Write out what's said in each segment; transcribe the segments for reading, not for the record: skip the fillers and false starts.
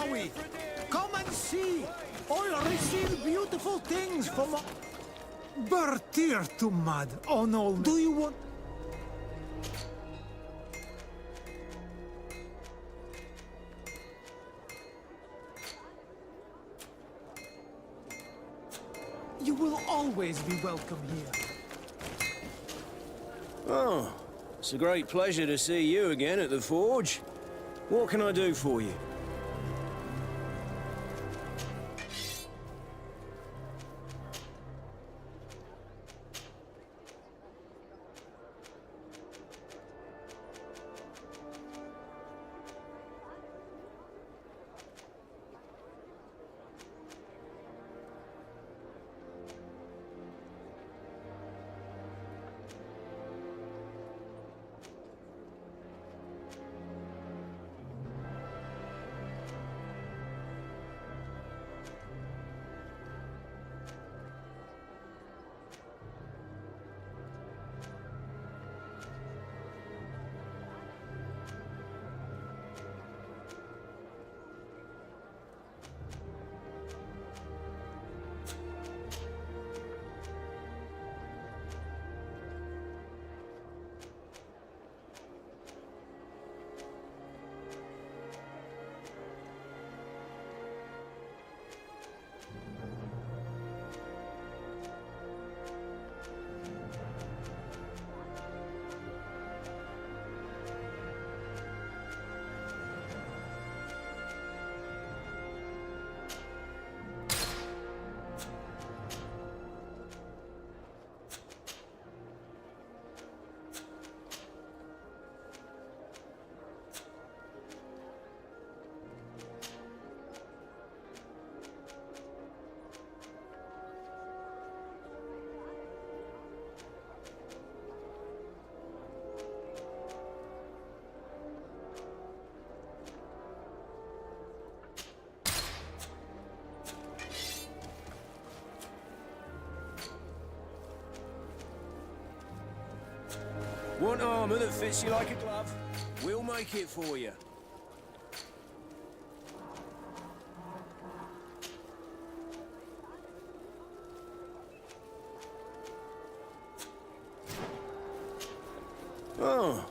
are we? Come and see! I'll receive beautiful things from a... Bertir to mud on all... Do you want... You will always be welcome here. Oh, it's a great pleasure to see you again at the Forge. What can I do for you? Want armor that fits you like a glove? We'll make it for you. Oh.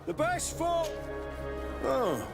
The best for... Oh.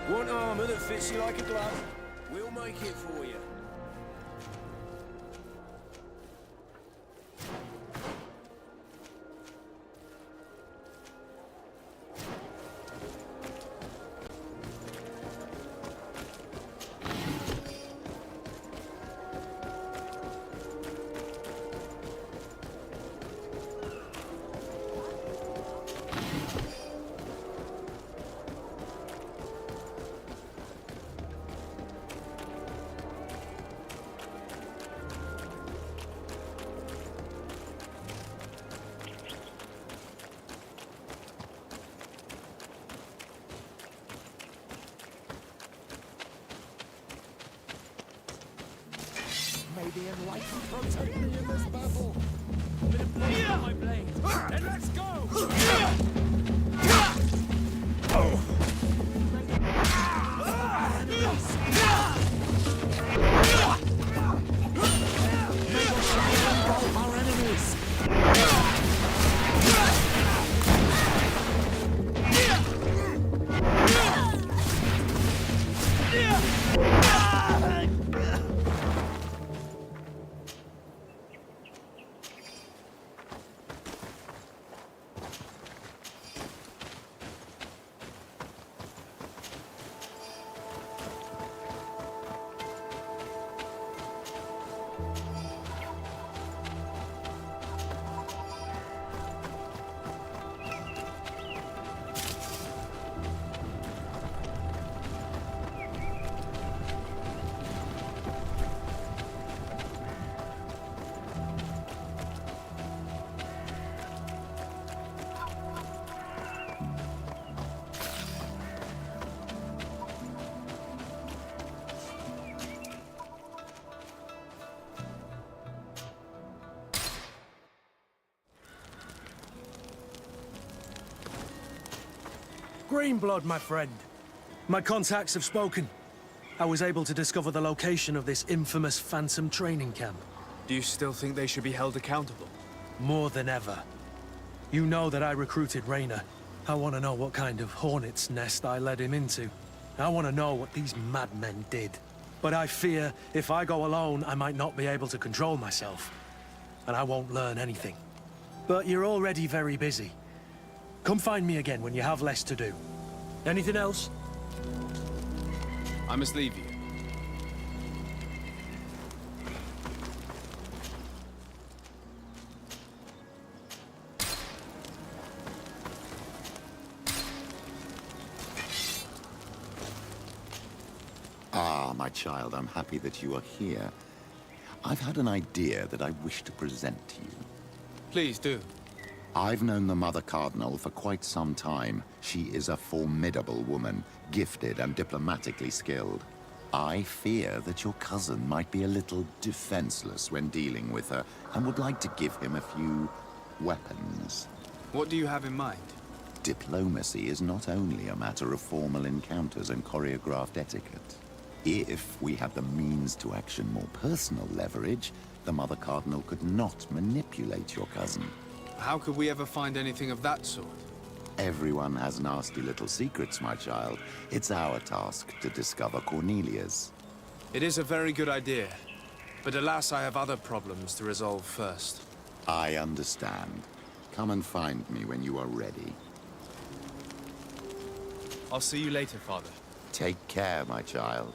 Want armor that fits you like a glove? We'll make it for you. May the enlightened protect me in this battle. With a point on my blade. Then let's go! Our enemies. Greenblood, my friend. My contacts have spoken. I was able to discover the location of this infamous Phantom training camp. Do you still think they should be held accountable? More than ever. You know that I recruited Raina. I want to know what kind of hornet's nest I led him into. I want to know what these madmen did. But I fear if I go alone, I might not be able to control myself. And I won't learn anything. But you're already very busy. Come find me again when you have less to do. Anything else? I must leave you. Ah, my child, I'm happy that you are here. I've had an idea that I wish to present to you. Please do. I've known the Mother Cardinal for quite some time. She is a formidable woman, gifted and diplomatically skilled. I fear that your cousin might be a little defenseless when dealing with her, and would like to give him a few weapons. What do you have in mind? Diplomacy is not only a matter of formal encounters and choreographed etiquette. If we had the means to action more personal leverage, the Mother Cardinal could not manipulate your cousin. How could we ever find anything of that sort? Everyone has nasty little secrets, my child. It's our task to discover Cornelia's. It is a very good idea. But alas, I have other problems to resolve first. I understand. Come and find me when you are ready. I'll see you later, Father. Take care, my child.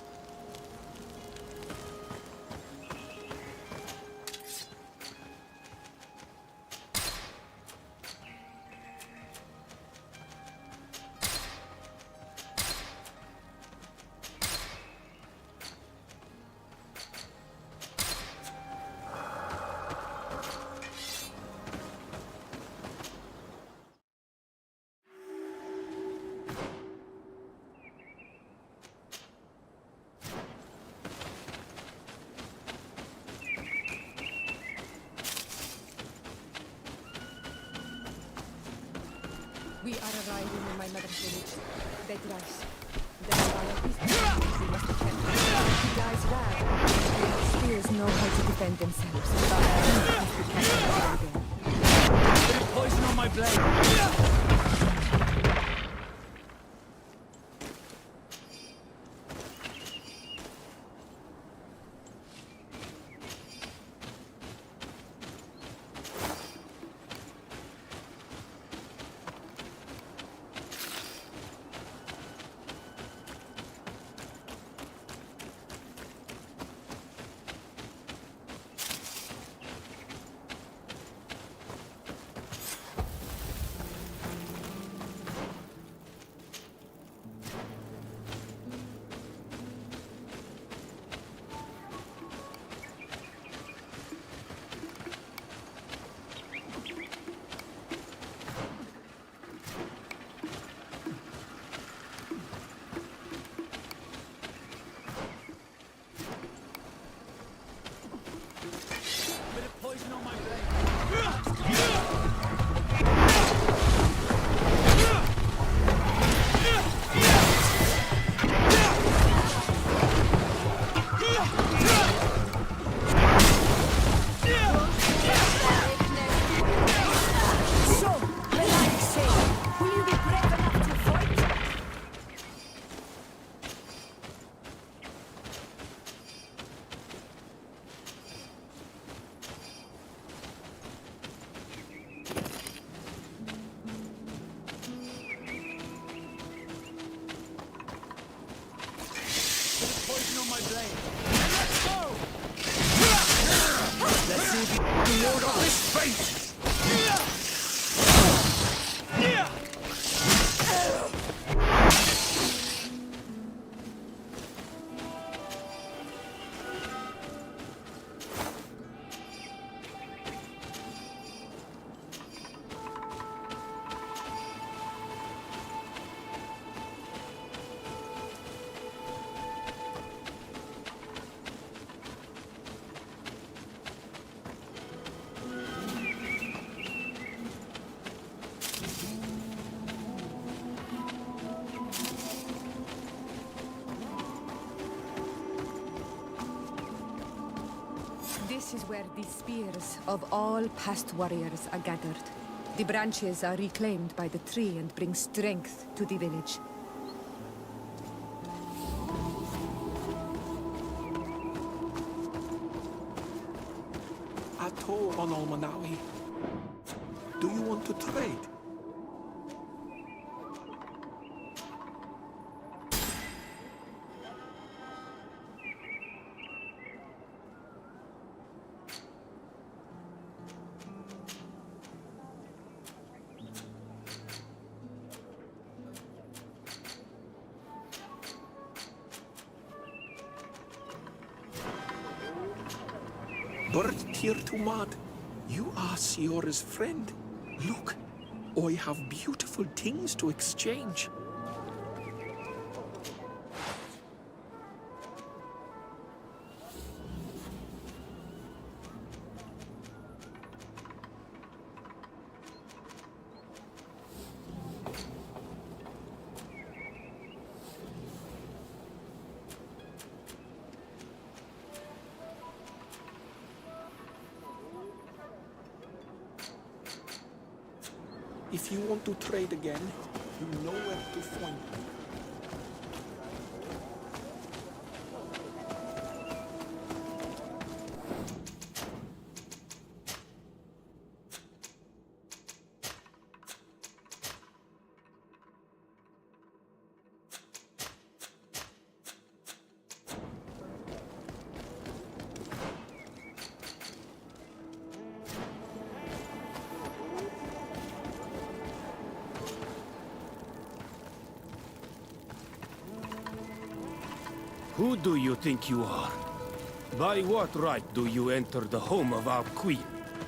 We are arriving in my mother's village, Vedrhais. The Raeins we must defend. The guys ran. The spears know how to defend themselves. But I must be careful again. Poison on my blade! my blade. And let's go! Let's see if you can ward off this fate! This is where the spears of all past warriors are gathered. The branches are reclaimed by the tree and bring strength to the village. Ato on Almanawi. Do you want to trade? Bird Tir Tumad, you are Siora's friend. Look, I have beautiful things to exchange. If you want to trade again, you know where to find me. Who do you think you are? By what right do you enter the home of our queen?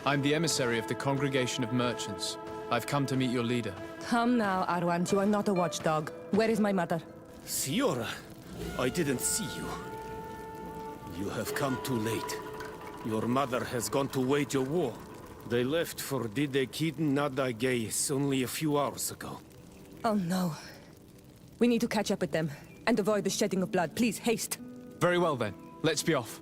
I'm the emissary of the Congregation of Merchants. I've come to meet your leader. Come now, Arwant, you are not a watchdog. Where is my mother? Siora, I didn't see you. You have come too late. Your mother has gone to wage a war. They left for Didekidin Nadagais only a few hours ago. Oh no. We need to catch up with them and avoid the shedding of blood. Please, haste. Very well then. Let's be off.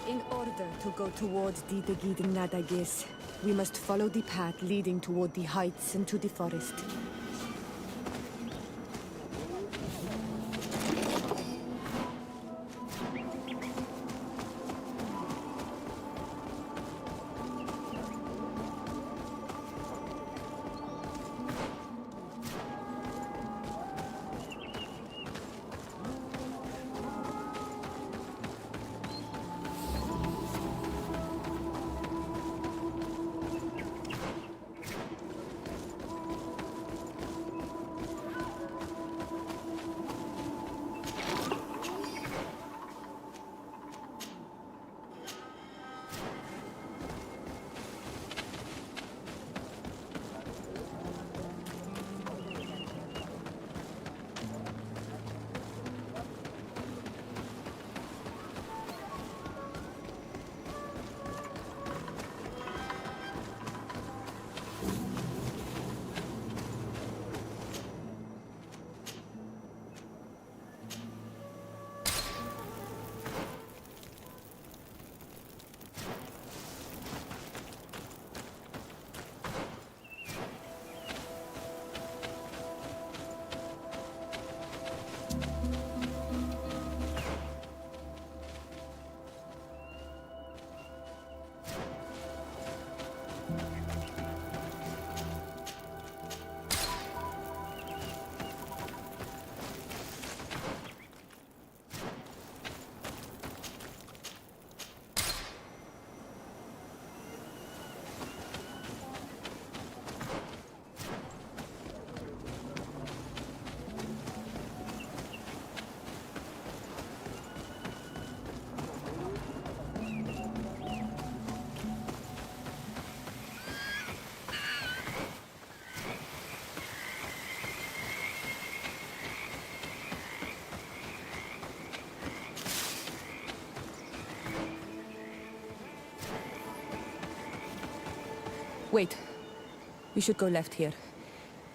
In order to go towards Didegid Nadagis, we must follow the path leading toward the heights and to the forest. Wait. We should go left here.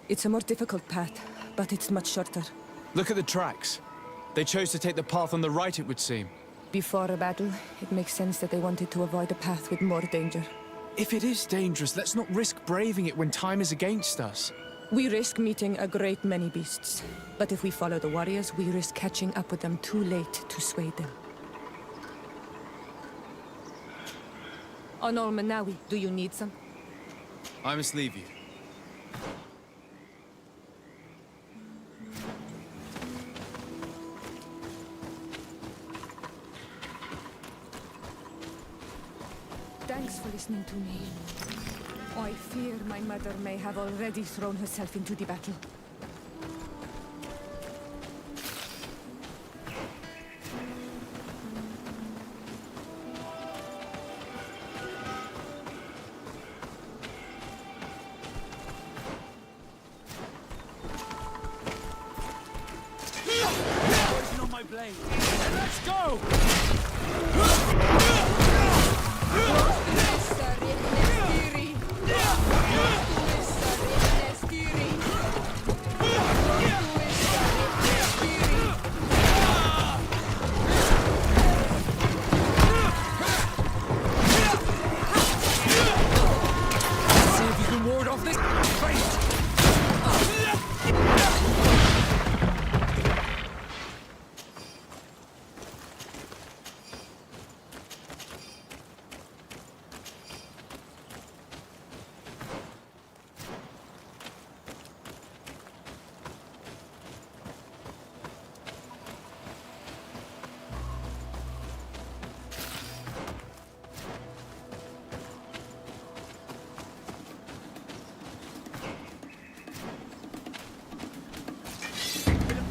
It's a more difficult path, but it's much shorter. Look at the tracks. They chose to take the path on the right, it would seem. Before a battle, it makes sense that they wanted to avoid a path with more danger. If it is dangerous, let's not risk braving it when time is against us. We risk meeting a great many beasts. But if we follow the warriors, we risk catching up with them too late to sway them. On Olmanawi, do you need some? I must leave you. Thanks for listening to me. I fear my mother may have already thrown herself into the battle. Poison on my blade. And let's go! See if you can ward off this fate!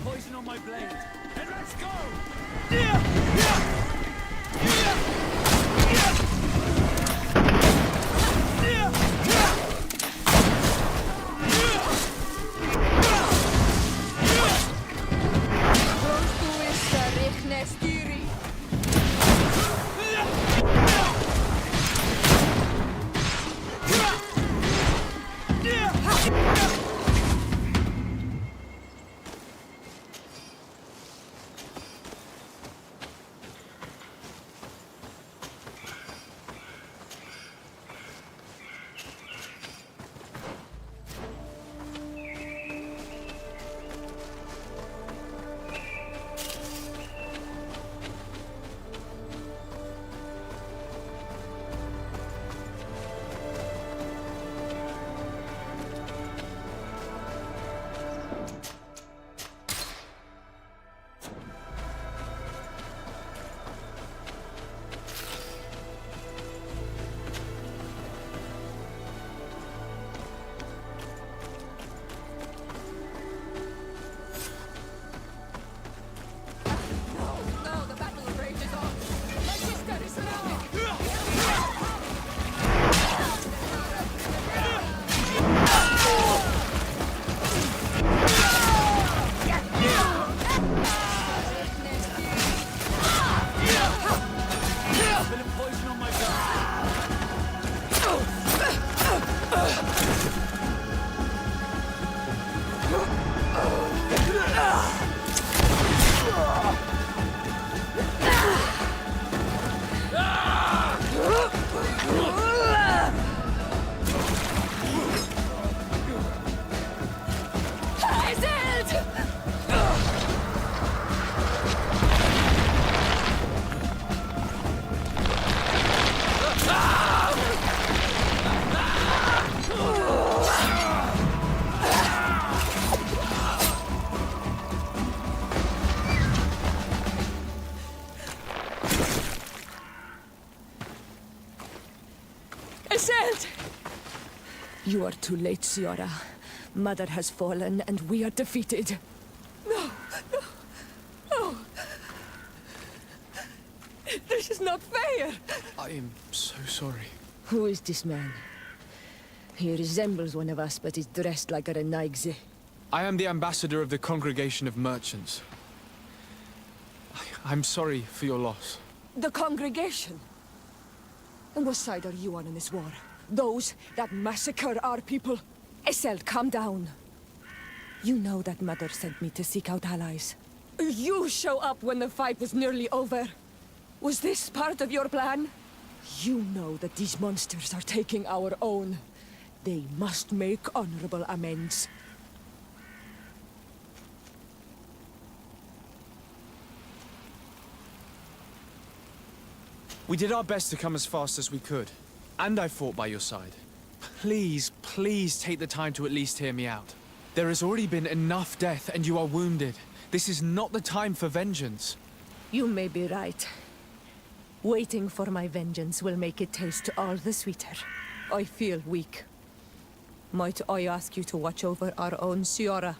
Poison on my blade. And let's go! You are too late, Ciora. Mother has fallen, and we are defeated. No, no, no. This is not fair. I am so sorry. Who is this man? He resembles one of us, but is dressed like a Raeins. I am the ambassador of the Congregation of Merchants. I'm sorry for your loss. The congregation? And what side are you on in this war? Those that massacre our people. Essel, calm down. You know that Mother sent me to seek out allies. You show up when the fight was nearly over. Was this part of your plan? You know that these monsters are taking our own. They must make honorable amends. We did our best to come as fast as we could. And I fought by your side. Please, please take the time to at least hear me out. There has already been enough death and you are wounded. This is not the time for vengeance. You may be right. Waiting for my vengeance will make it taste all the sweeter. I feel weak. Might I ask you to watch over our own Siora?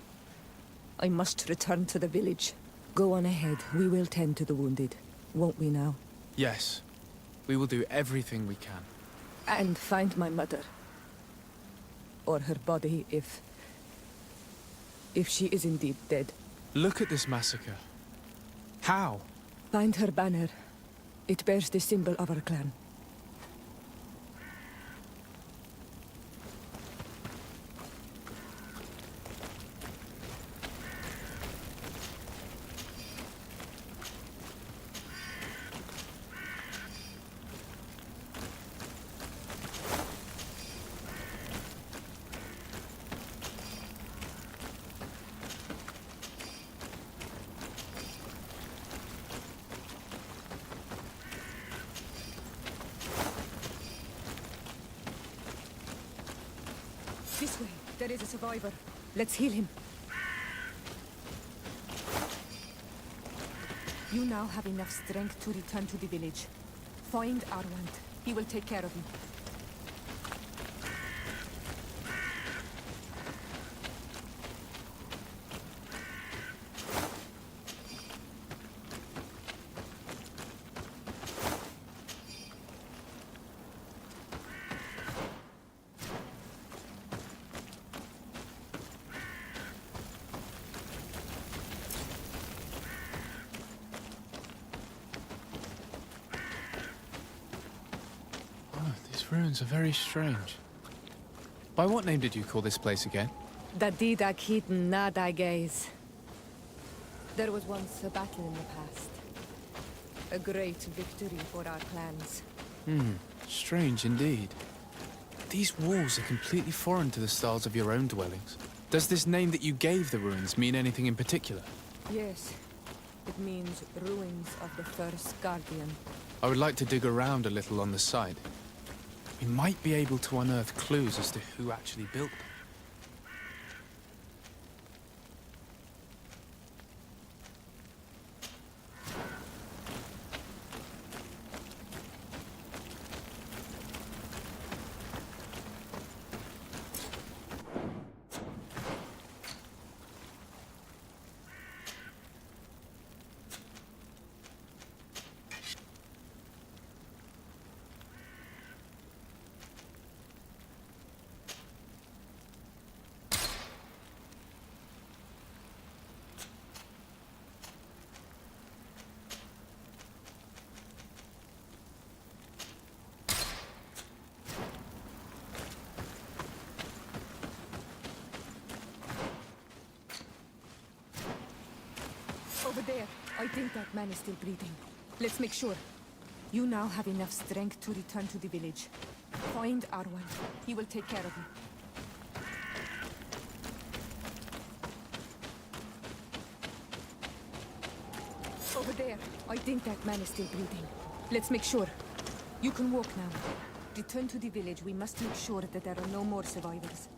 I must return to the village. Go on ahead. We will tend to the wounded. Won't we now? Yes. We will do everything we can. And find my mother. Or her body, if she is indeed dead. Look at this massacre. How? Find her banner. It bears the symbol of our clan. This way. There is a survivor. Let's heal him. You now have enough strength to return to the village. Find Arwand. He will take care of you. These ruins are very strange. By what name did you call this place again? Dadida Keaton Nadagaze. There was once a battle in the past. A great victory for our clans. Strange indeed. These walls are completely foreign to the styles of your own dwellings. Does this name that you gave the ruins mean anything in particular? Yes. It means ruins of the first Guardian. I would like to dig around a little on the side. We might be able to unearth clues as to who actually built them. Over there. I think that man is still breathing. Let's make sure. You now have enough strength to return to the village. Find Arwan. He will take care of you. Over there. I think that man is still breathing. Let's make sure. You can walk now. Return to the village. We must make sure that there are no more survivors.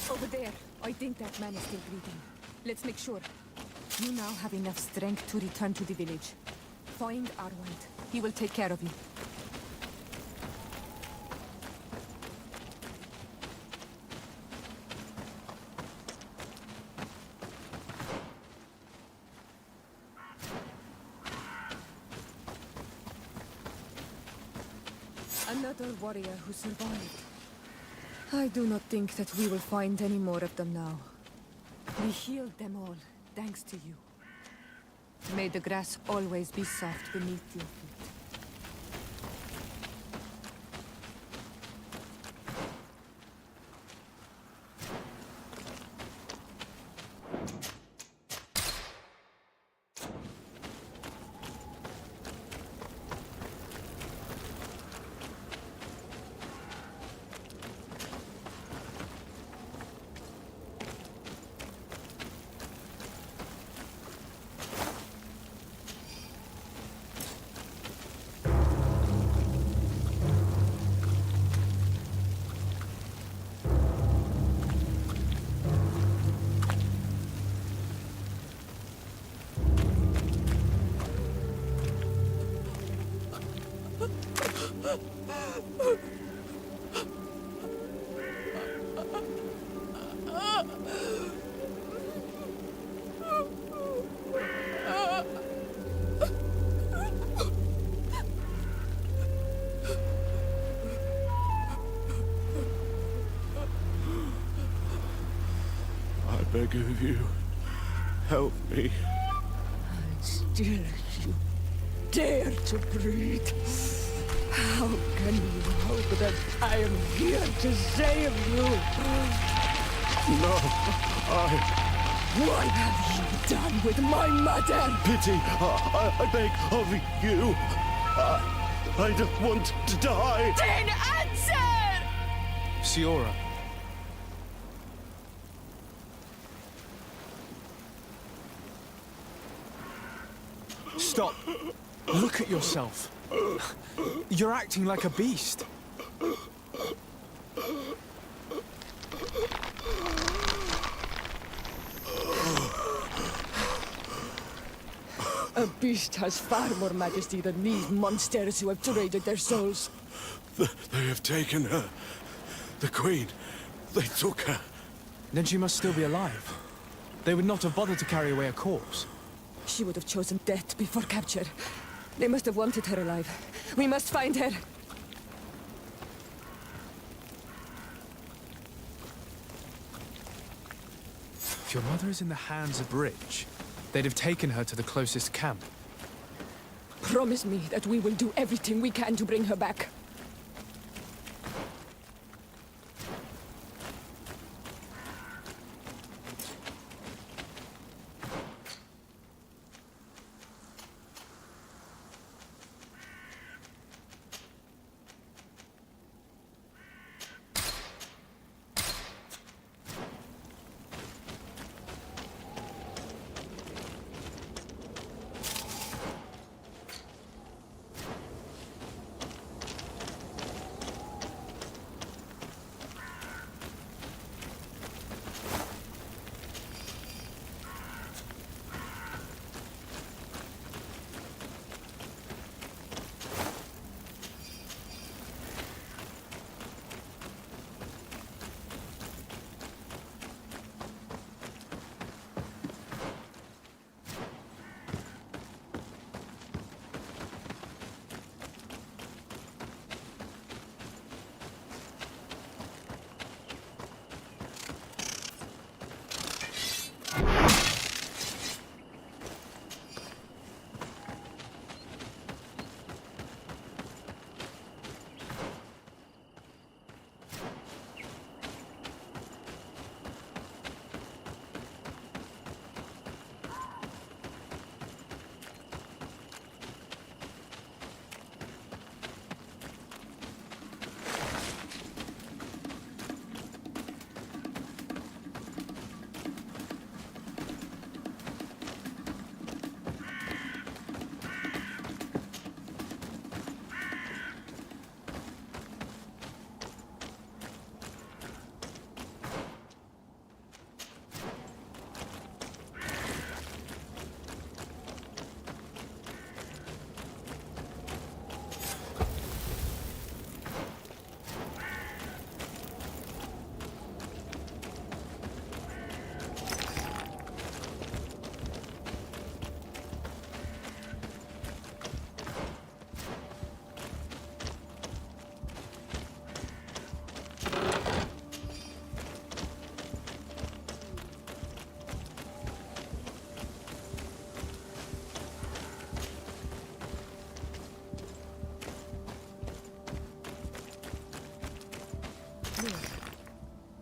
Over there. I think that man is still breathing. Let's make sure. You now have enough strength to return to the village. Find Arwand. He will take care of you. Another warrior who survived. I do not think that we will find any more of them now. We healed them all, thanks to you. May the grass always be soft beneath your feet. I beg of you, help me. Still you dare to breathe. How can you hope that I am here to save you? No, What have you done with my mother? pity, I beg of you. I don't want to die. Then answer! Siora. Stop. Look at yourself. You're acting like a beast. A beast has far more majesty than these monsters who have traded their souls. They have taken her. The Queen. They took her. Then she must still be alive. They would not have bothered to carry away a corpse. She would have chosen death before capture. They must have wanted her alive. We must find her. If your mother is in the hands of Bridge, they'd have taken her to the closest camp. Promise me that we will do everything we can to bring her back.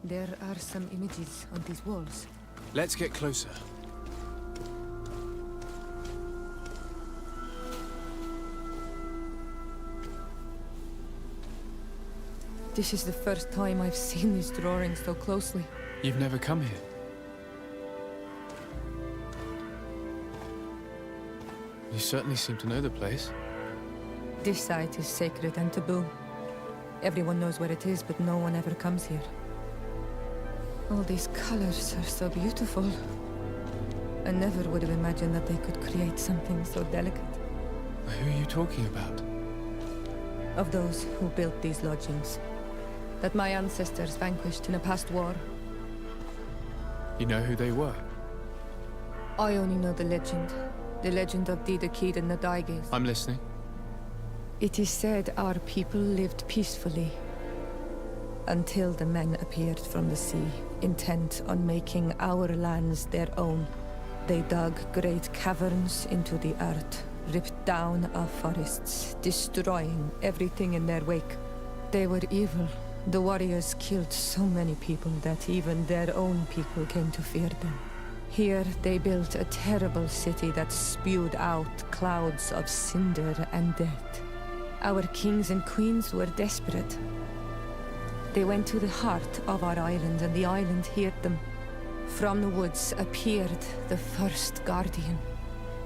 There are some images on these walls. Let's get closer. This is the first time I've seen these drawings so closely. You've never come here. You certainly seem to know the place. This site is sacred and taboo. Everyone knows where it is, but no one ever comes here. All these colors are so beautiful. I never would have imagined that they could create something so delicate. Who are you talking about? Of those who built these lodgings. That my ancestors vanquished in a past war. You know who they were? I only know the legend. The legend of Didakid and the Daiges. I'm listening. It is said our people lived peacefully. Until the men appeared from the sea, intent on making our lands their own. They dug great caverns into the earth, ripped down our forests, destroying everything in their wake. They were evil. The warriors killed so many people that even their own people came to fear them. Here they built a terrible city that spewed out clouds of cinder and death. Our kings and queens were desperate. They went to the heart of our island, and the island heard them. From the woods appeared the first guardian.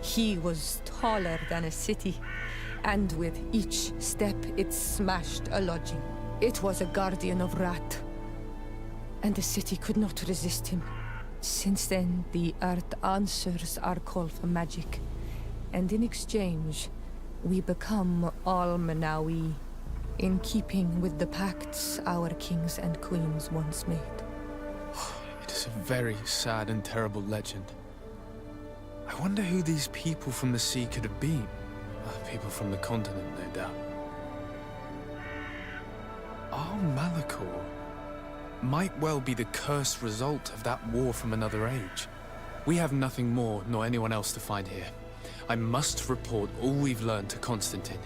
He was taller than a city, and with each step it smashed a lodging. It was a guardian of Rat, and the city could not resist him. Since then, the earth answers our call for magic, and in exchange, we become Almanawi, in keeping with the pacts our kings and queens once made. It is a very sad and terrible legend. I wonder who these people from the sea could have been. People from the continent, no doubt. Our Malachor might well be the cursed result of that war from another age. We have nothing more, nor anyone else to find here. I must report all we've learned to Constantine.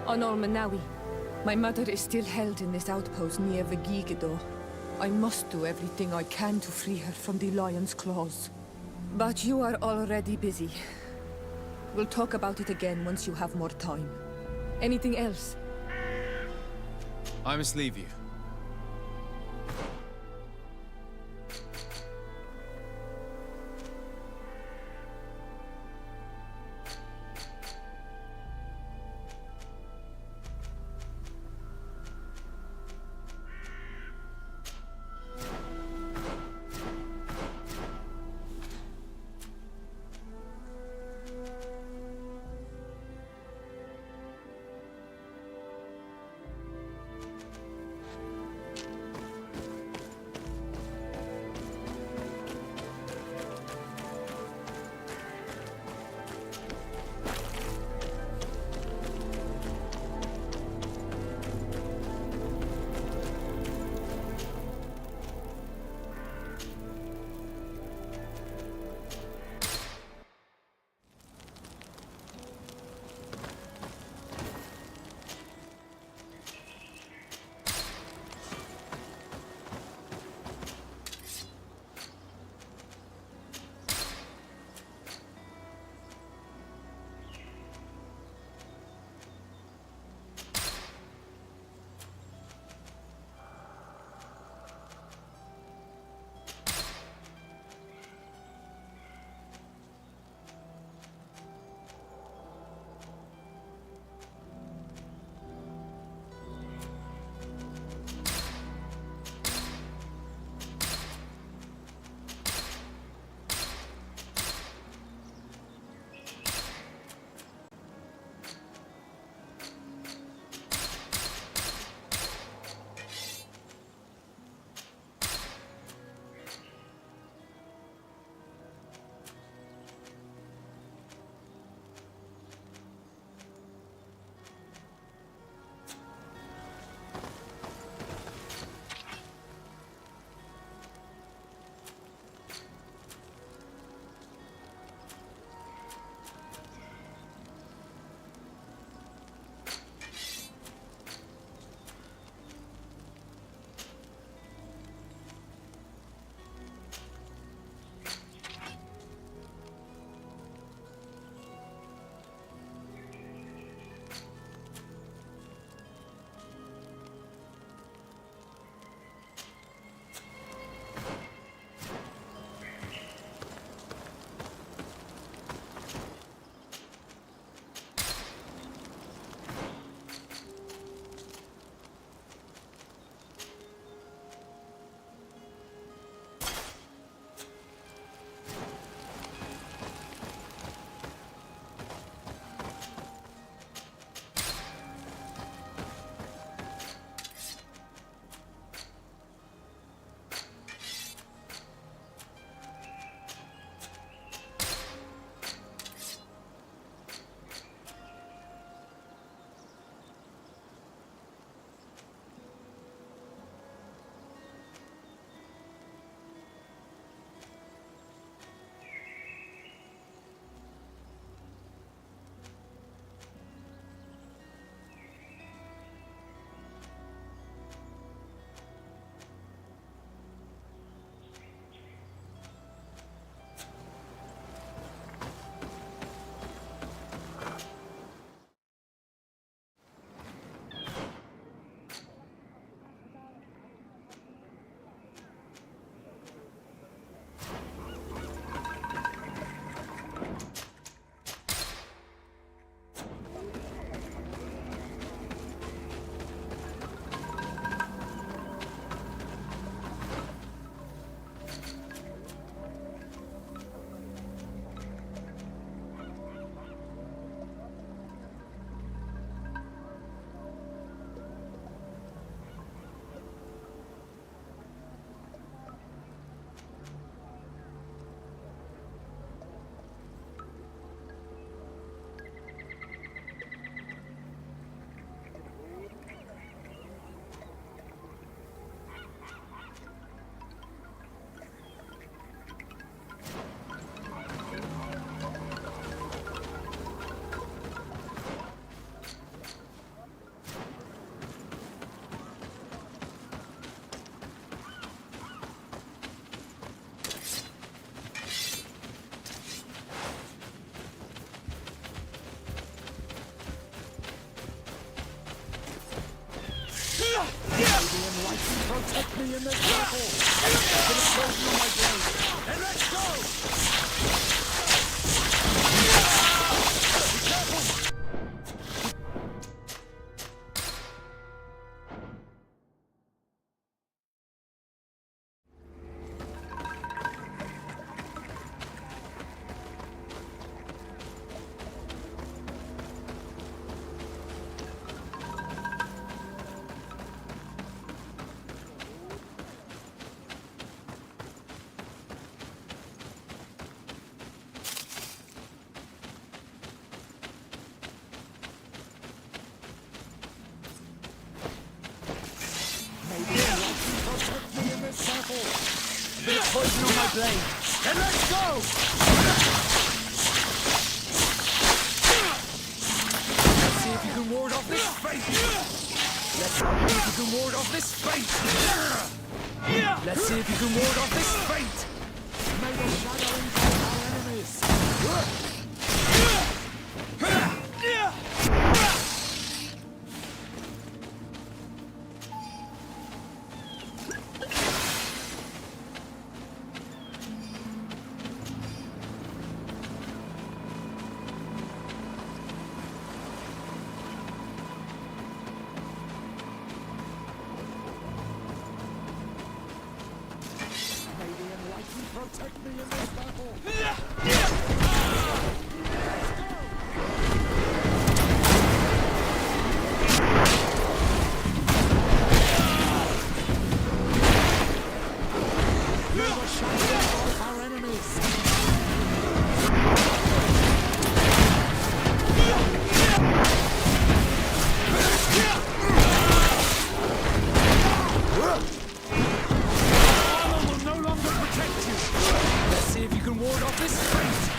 On Almanawi, my mother is still held in this outpost near Vegigedo. I must do everything I can to free her from the lion's claws. But you are already busy. We'll talk about it again once you have more time. Anything else? I must leave you. protect me in this battle. Put a poison on my blade. And let's go! Bit of poison on my blade. And let's go! Let's see if you can ward off this fate. Let's see if you can ward off this fate. Let's see if you can ward off this fate. May the shadow engulf our enemies. Protect me in this battle! Our enemies! Ward off this fate!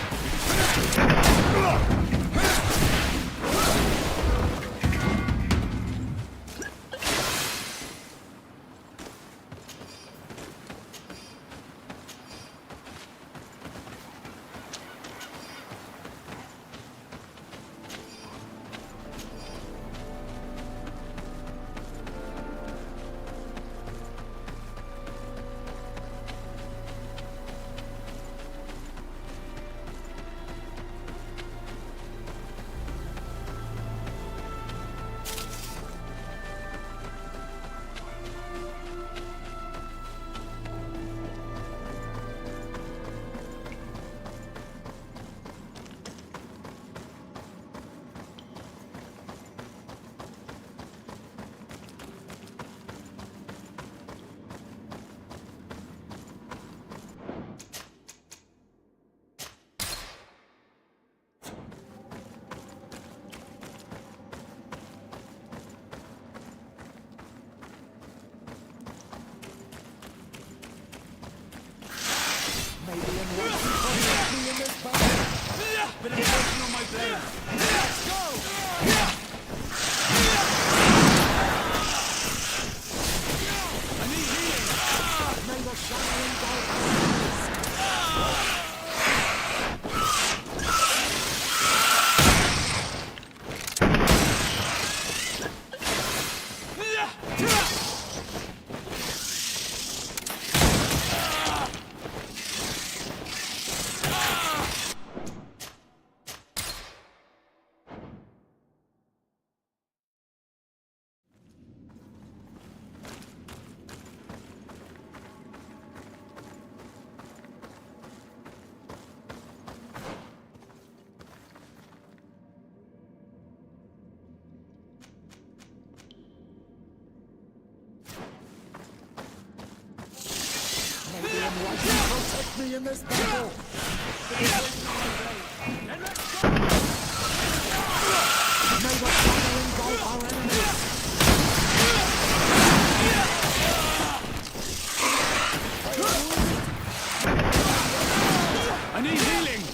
Maybe I'm right to protect me in this battle. Bit of poison on my blade. Let's go! I need healing. May the shadow engulf our enemies. Protect me in this battle! And let's go! May the shadow engulf our enemies! I need healing!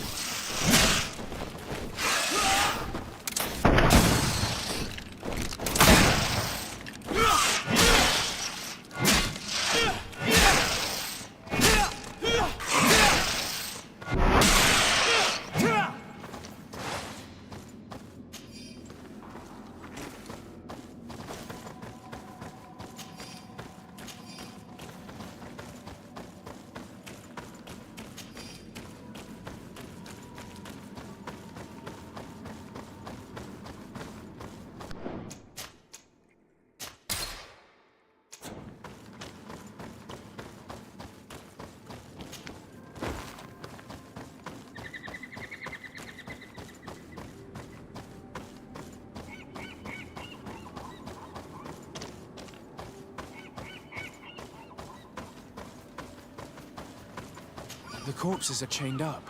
The corpses are chained up.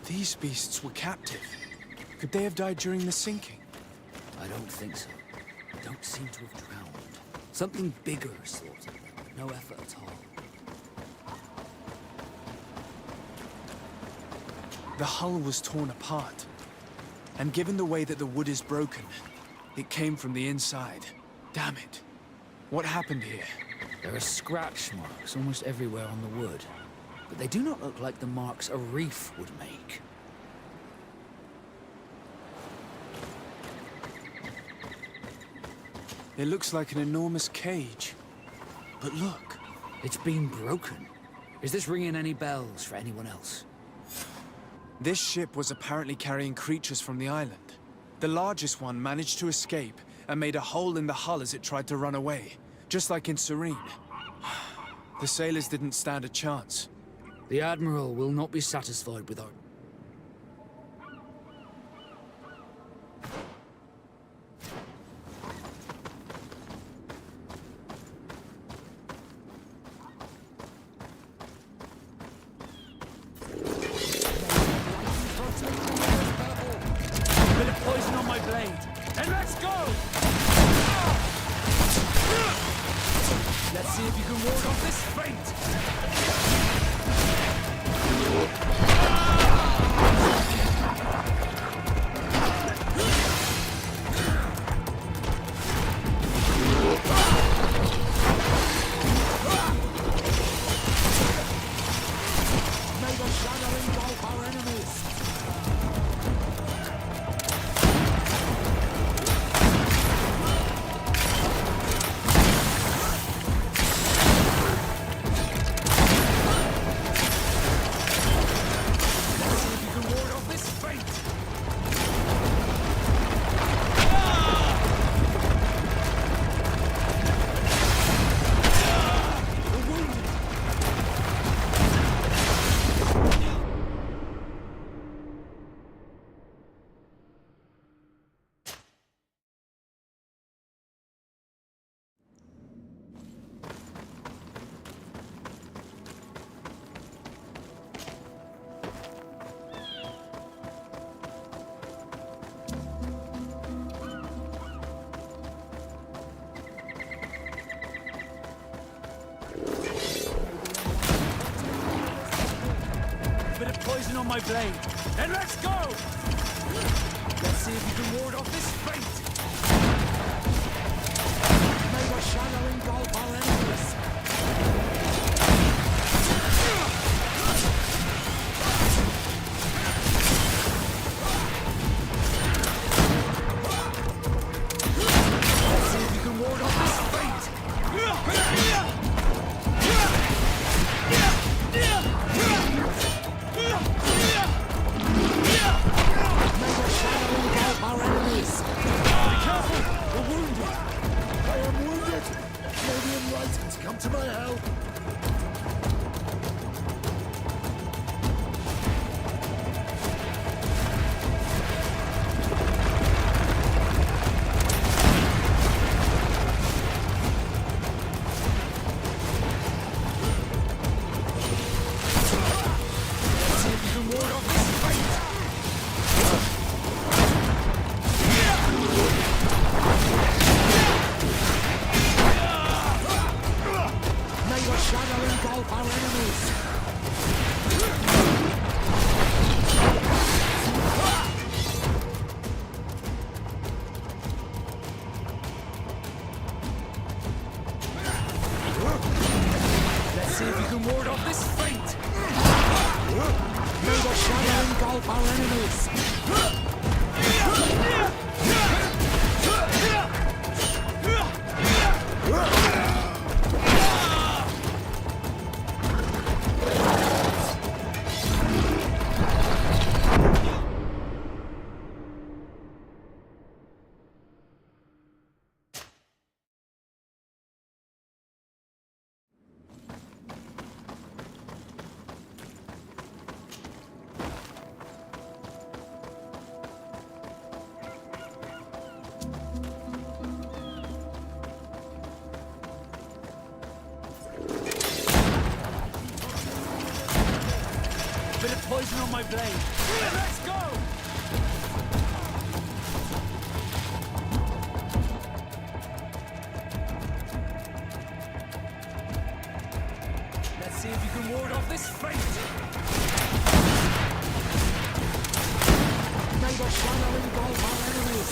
These beasts were captive. Could they have died during the sinking? I don't think so. They don't seem to have drowned. Something bigger slaughtered them, but no effort at all. The hull was torn apart. And given the way that the wood is broken, it came from the inside. Damn it. What happened here? There are scratch marks almost everywhere on the wood, but they do not look like the marks a reef would make. It looks like an enormous cage. But look. It's been broken. Is this ringing any bells for anyone else? This ship was apparently carrying creatures from the island. The largest one managed to escape and made a hole in the hull as it tried to run away, just like in Serene. The sailors didn't stand a chance. The Admiral will not be satisfied with our... Bit of poison on my blade, and let's go! Let's see if you can ward off this fate! May the shadow engulf our enemies! Let's see if you can ward off this fate! The wounded! Bit of poison on my blade, and let's go! Let's see if you can ward off this fate! May the shadow engulf our enemies! Let's see if you can ward off this fate! May the shadow engulf our enemies! Be careful! We're wounded! I am wounded! Maybe I'm right to come to my help! Let's see if you can ward off this fate! May your shadow engulf our enemies! Let's see if you can ward off this fate! May the shadow engulf our enemies! poison on my blade. Let's go! Let's see if you can ward off this fate. May the shadow engulf our enemies.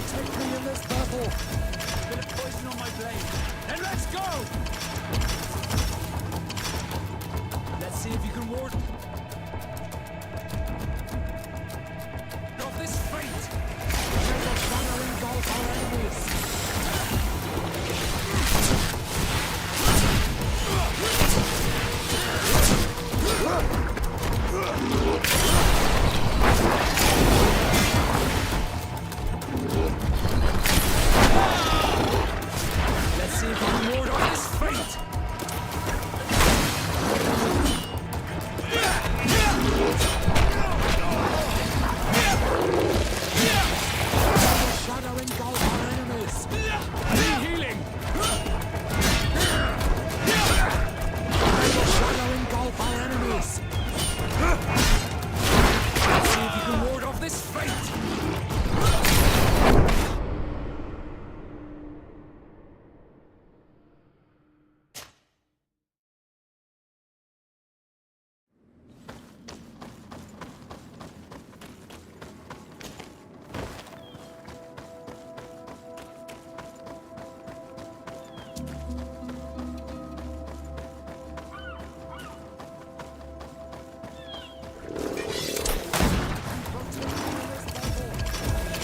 Take me in this battle. Bit of poison on my blade. And let's go! Let's see if you can ward off this fate. May the shadow engulf our enemies. Let's see if you can ward off this fate. May the shadow engulf our enemies. Need healing. May the shadow engulf our enemies. Let's see if you can ward off this fate.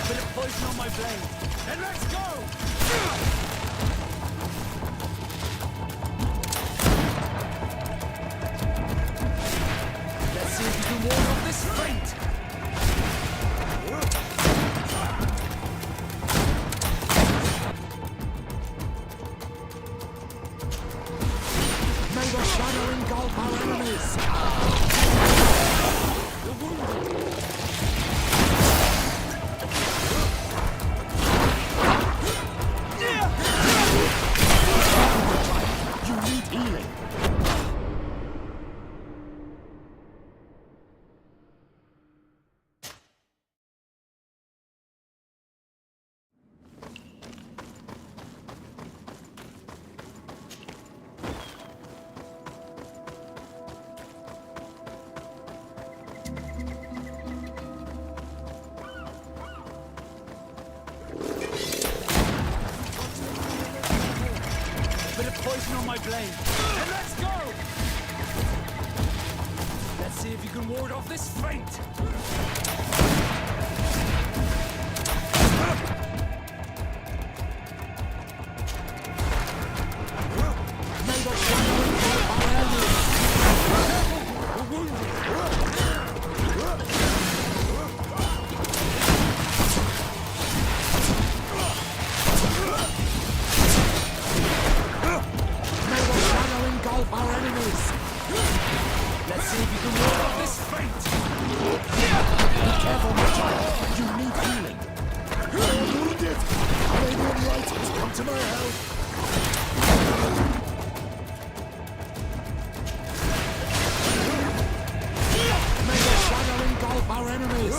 Bit of poison on my blade. And let's go! Let's see if you can ward off this fate. May the shadow engulf our enemies. You're wounded. You need healing. Bit of poison on my blade. And let's go! Let's see if you can ward off this fate. May the shadow engulf our enemies. We're wounded. May the shadow engulf our enemies. Let's see if you can ward off this fate. Be careful, my child. You need healing. I am wounded. Radiant light has come to my help. May the shadow engulf our enemies.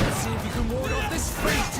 Let's see if you can ward off this fate.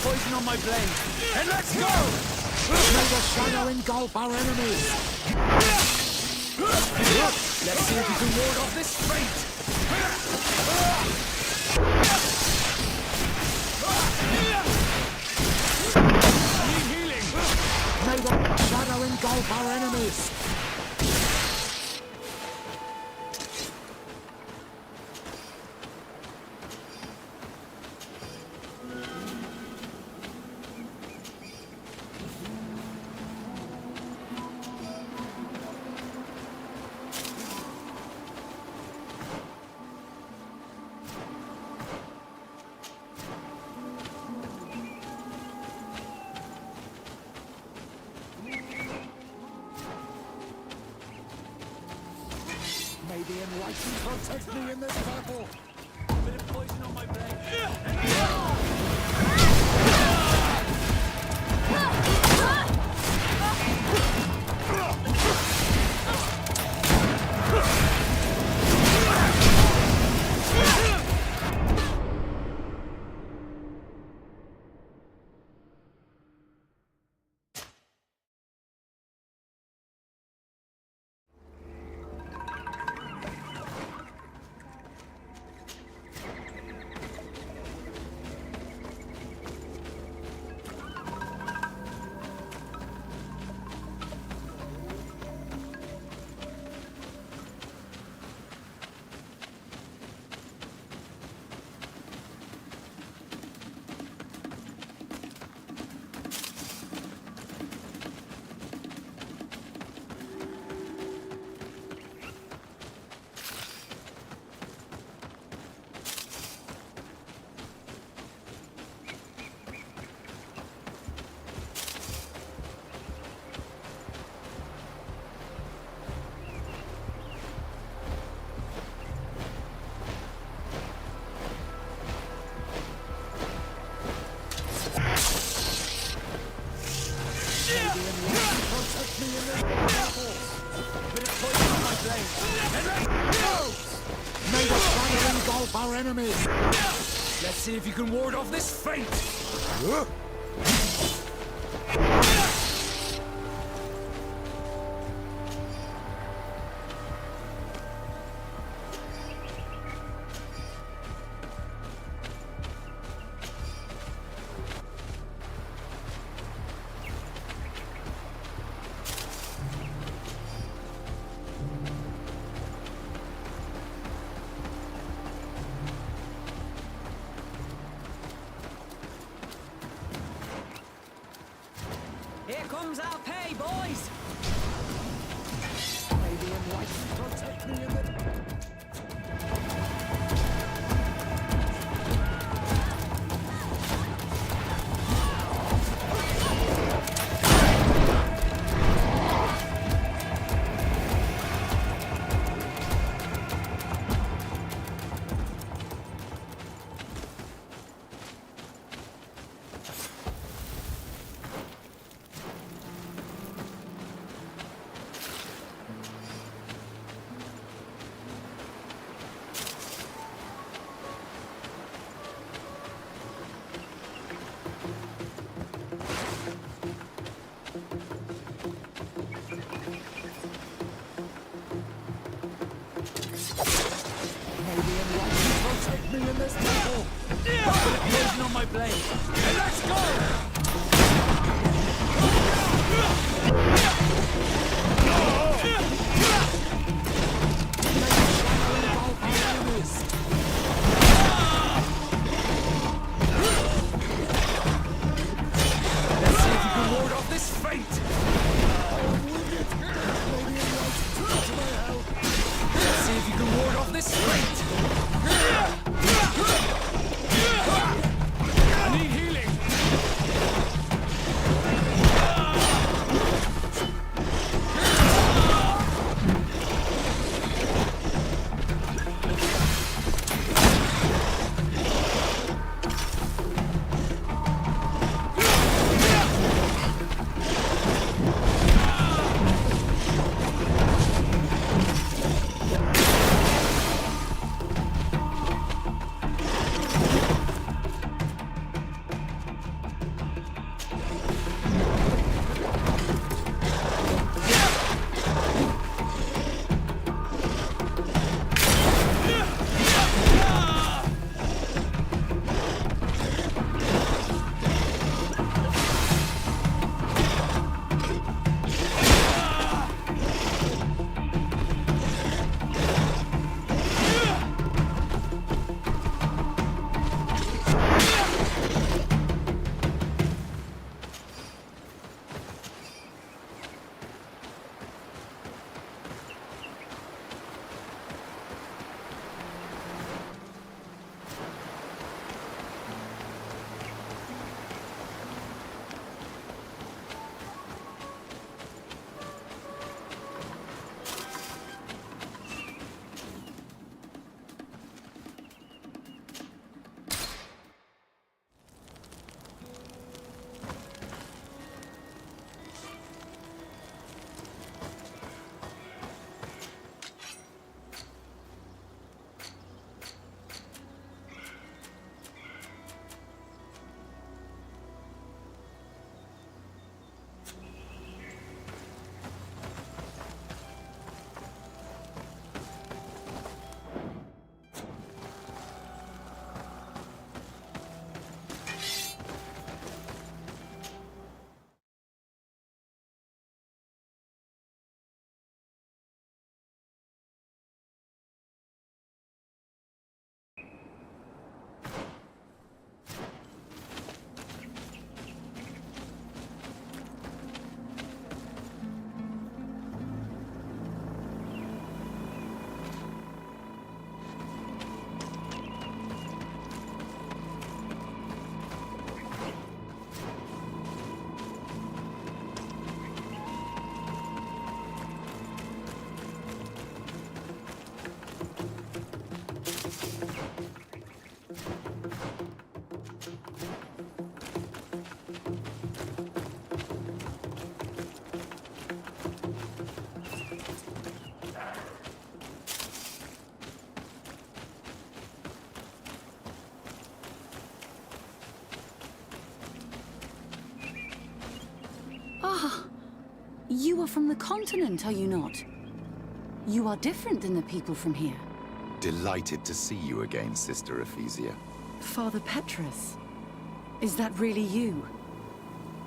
poison on my blade. And let's go! May the shadow engulf our enemies! Let's see if you can ward off this fate! Need healing! May the shadow engulf our enemies! May the enlightened protect me in this battle! Bit of poison on my blade. May the shadow engulf our enemies! Let's see if you can ward off this fate! Here comes our pay, boys! May the enlightened protect me in the... Protect me in this battle! Poison on my blade. And let's go! Let's see if you can ward off this fate! Let's see if you can ward off this fate! I need healing. You are from the continent, are you not? You are different than the people from here. Delighted to see you again, Sister Ephesia. Father Petrus, is that really you?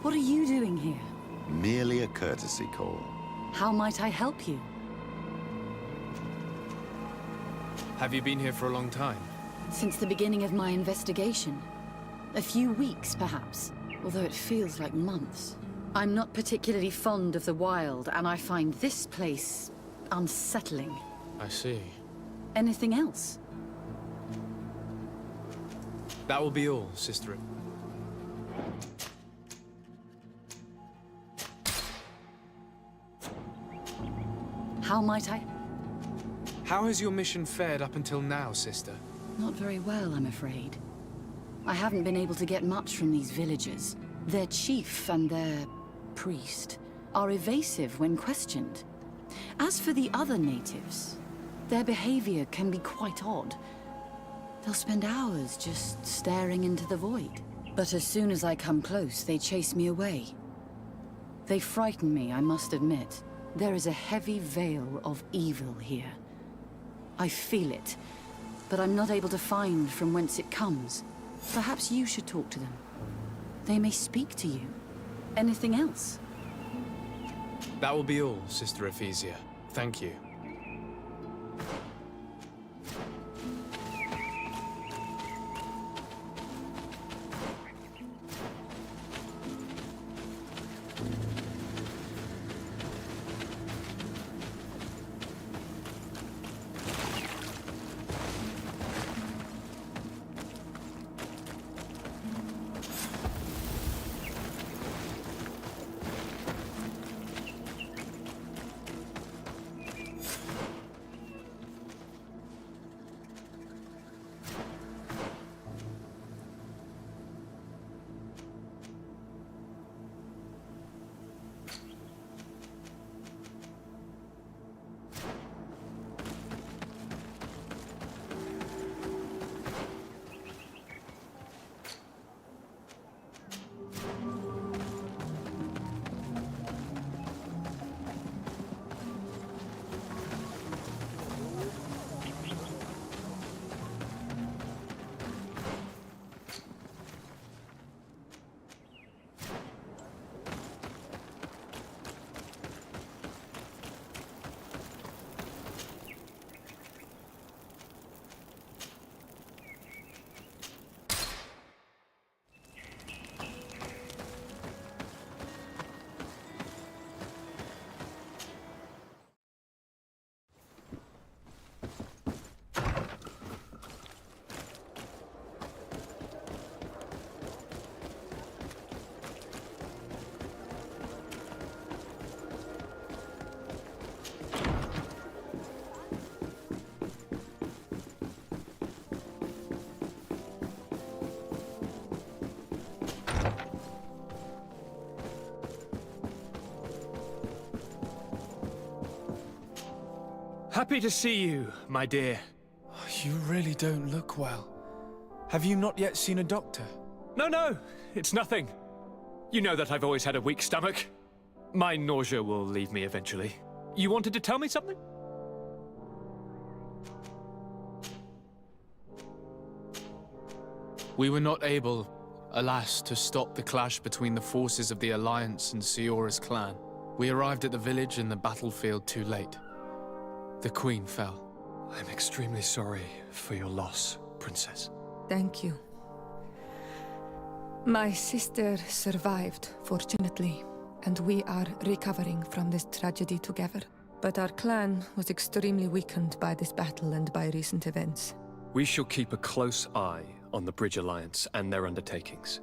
What are you doing here? Merely a courtesy call. How might I help you? Have you been here for a long time? Since the beginning of my investigation. A few weeks, perhaps, although it feels like months. I'm not particularly fond of the wild, and I find this place unsettling. I see. Anything else? That will be all, Sister. How might I? How has your mission fared up until now, Sister? Not very well, I'm afraid. I haven't been able to get much from these villagers. Their chief and their priest are evasive when questioned. As for the other natives, their behavior can be quite odd. They'll spend hours just staring into the void. But as soon as I come close, they chase me away. They frighten me, I must admit. There is a heavy veil of evil here. I feel it, but I'm not able to find from whence it comes. Perhaps you should talk to them. They may speak to you. Anything else? That will be all, Sister Ephesia. Thank you. Happy to see you, my dear. You really don't look well. Have you not yet seen a doctor? No, it's nothing. You know that I've always had a weak stomach. My nausea will leave me eventually. You wanted to tell me something? We were not able, alas, to stop the clash between the forces of the Alliance and Siora's clan. We arrived at the village and the battlefield too late. The Queen fell. I'm extremely sorry for your loss, Princess. Thank you. My sister survived, fortunately, and we are recovering from this tragedy together. But our clan was extremely weakened by this battle and by recent events. We shall keep a close eye on the Bridge Alliance and their undertakings.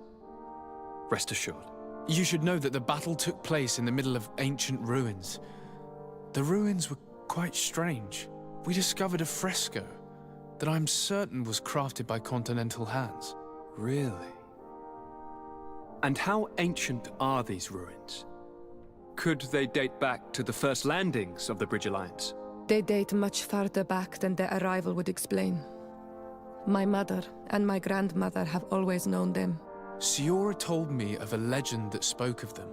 Rest assured. You should know that the battle took place in the middle of ancient ruins. The ruins were quite strange. We discovered a fresco that I'm certain was crafted by continental hands. Really? And how ancient are these ruins? Could they date back to the first landings of the Bridge Alliance? They date much farther back than their arrival would explain. My mother and my grandmother have always known them. Siora told me of a legend that spoke of them.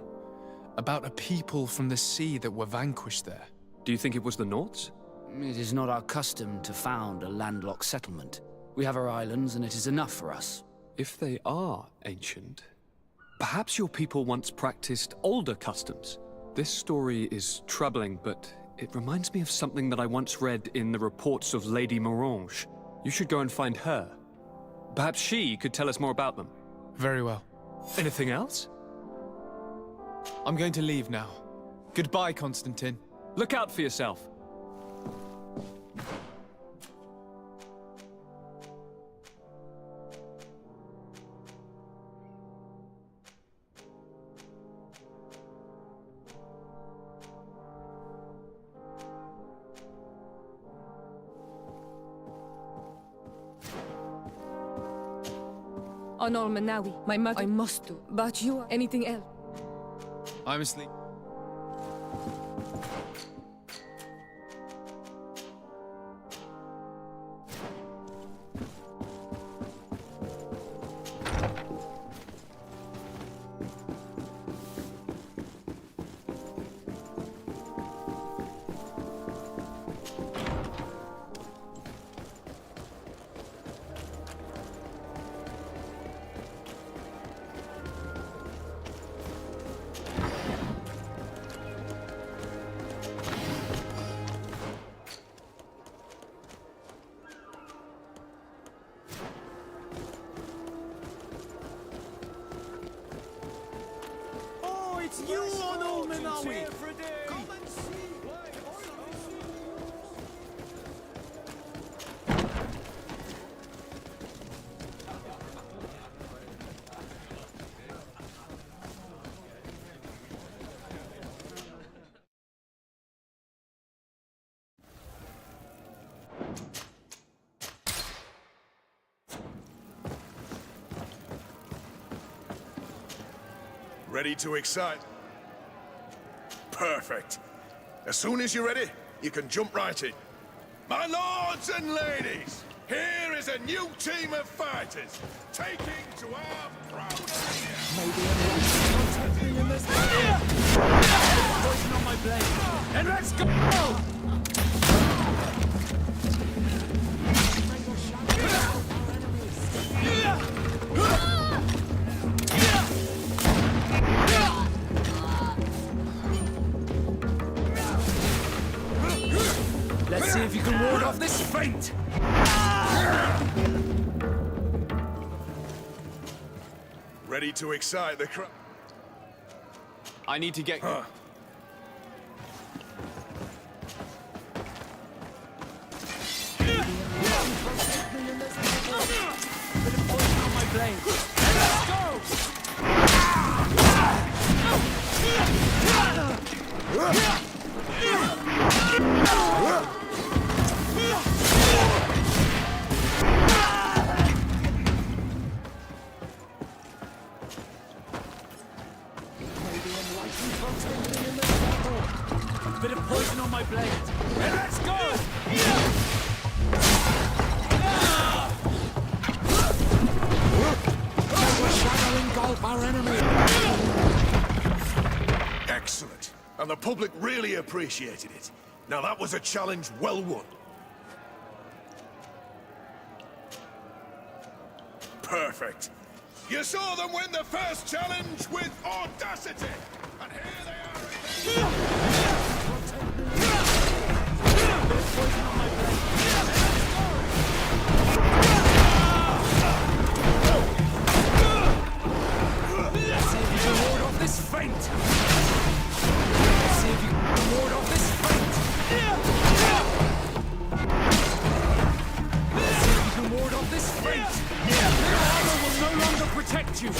About a people from the sea that were vanquished there. Do you think it was the Nords? It is not our custom to found a landlocked settlement. We have our islands, and it is enough for us. If they are ancient, perhaps your people once practiced older customs. This story is troubling, but it reminds me of something that I once read in the reports of Lady Morange. You should go and find her. Perhaps she could tell us more about them. Very well. Anything else? I'm going to leave now. Goodbye, Constantine. Look out for yourself. On Manawi, my mother, I must do. But you are anything else? I'm asleep. It's you on Old Manawi! Come and see! Ready to excite? Perfect. As soon as you're ready, you can jump right in. My lords and ladies, here is a new team of fighters, taking to our proud arena. Maybe I'm in this poison on my blade. And let's go! Let's see if you can ward off this fate! Ready to excite the crowd? I need to get... Bit of poison on my blade. And let's go! Our enemy! Excellent. And the public really appreciated it. Now that was a challenge well won. Perfect. You saw them win the first challenge with audacity. And here they are again. Let's see if you can ward off this fate! Let's see if you can ward off this fate! Let's see if you can ward off this fate! Your armor will no longer protect you!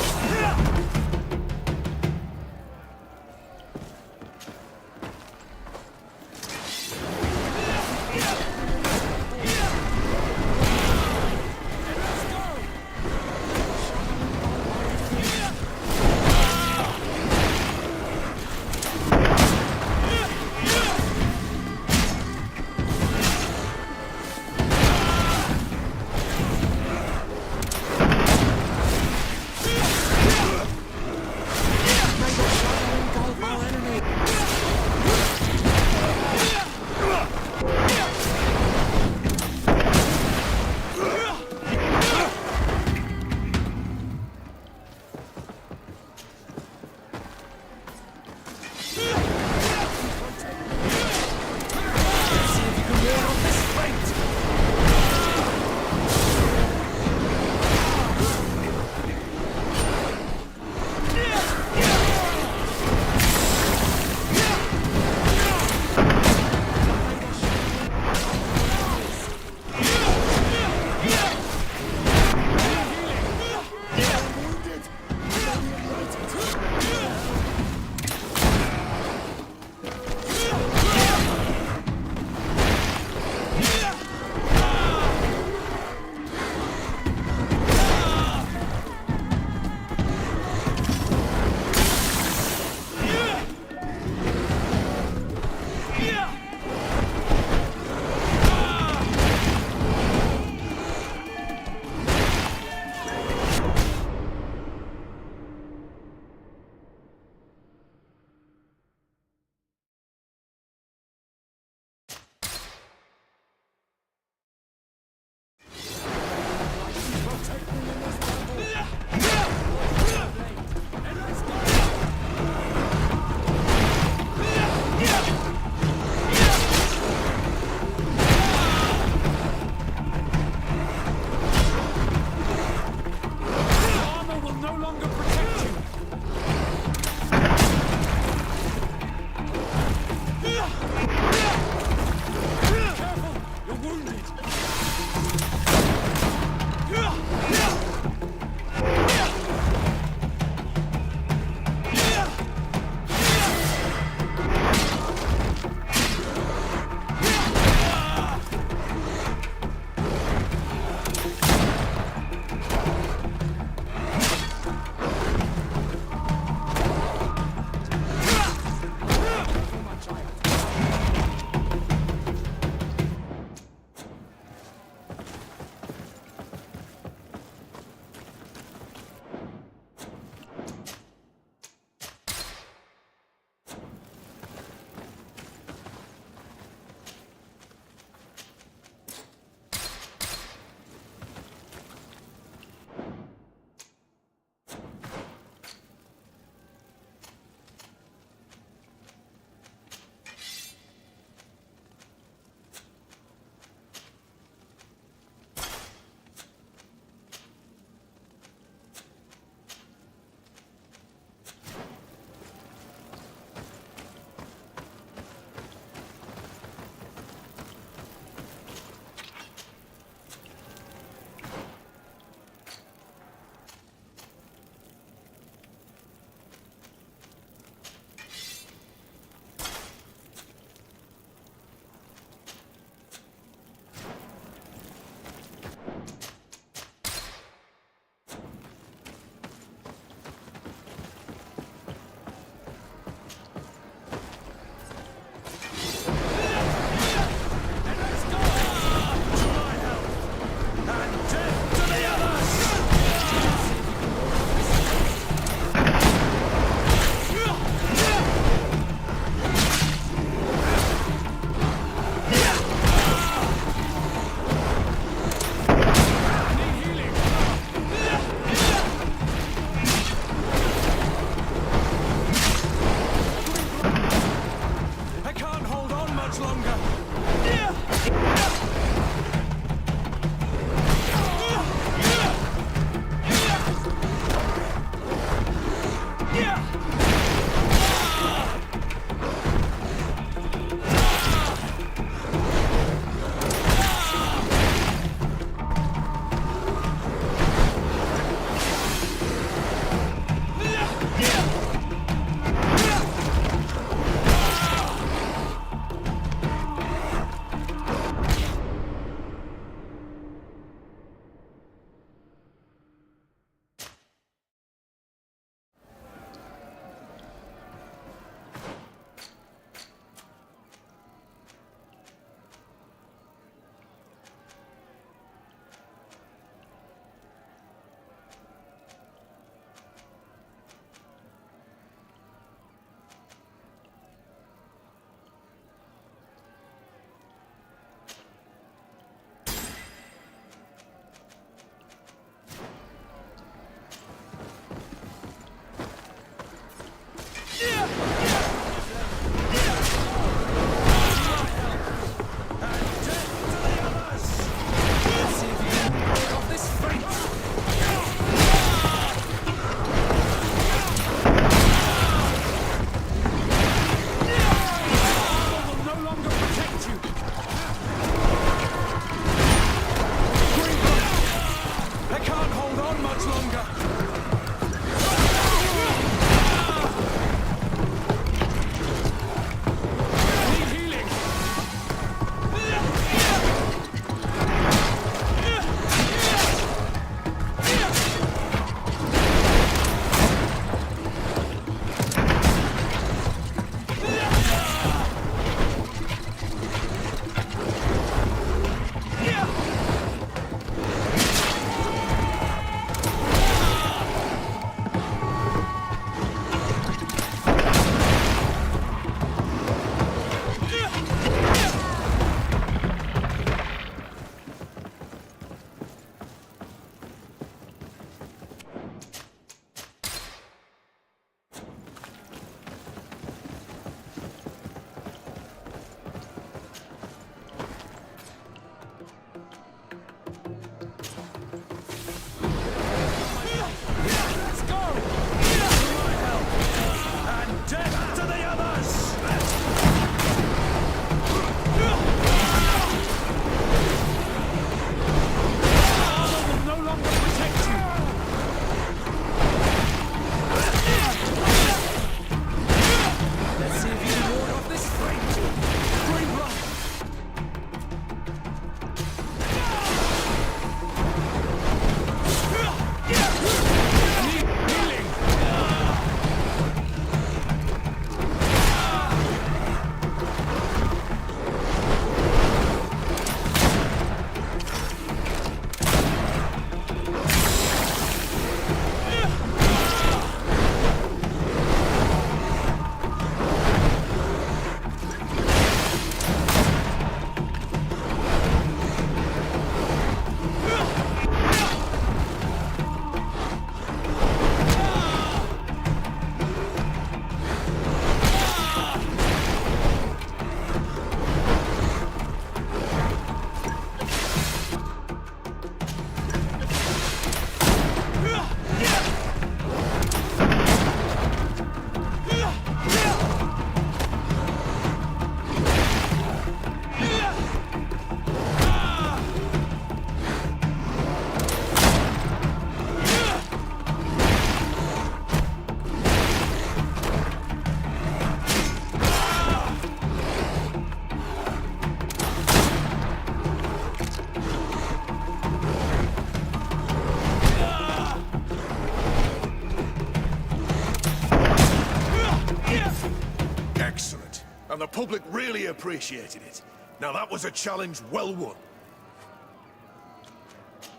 public really appreciated it. Now that was a challenge well won.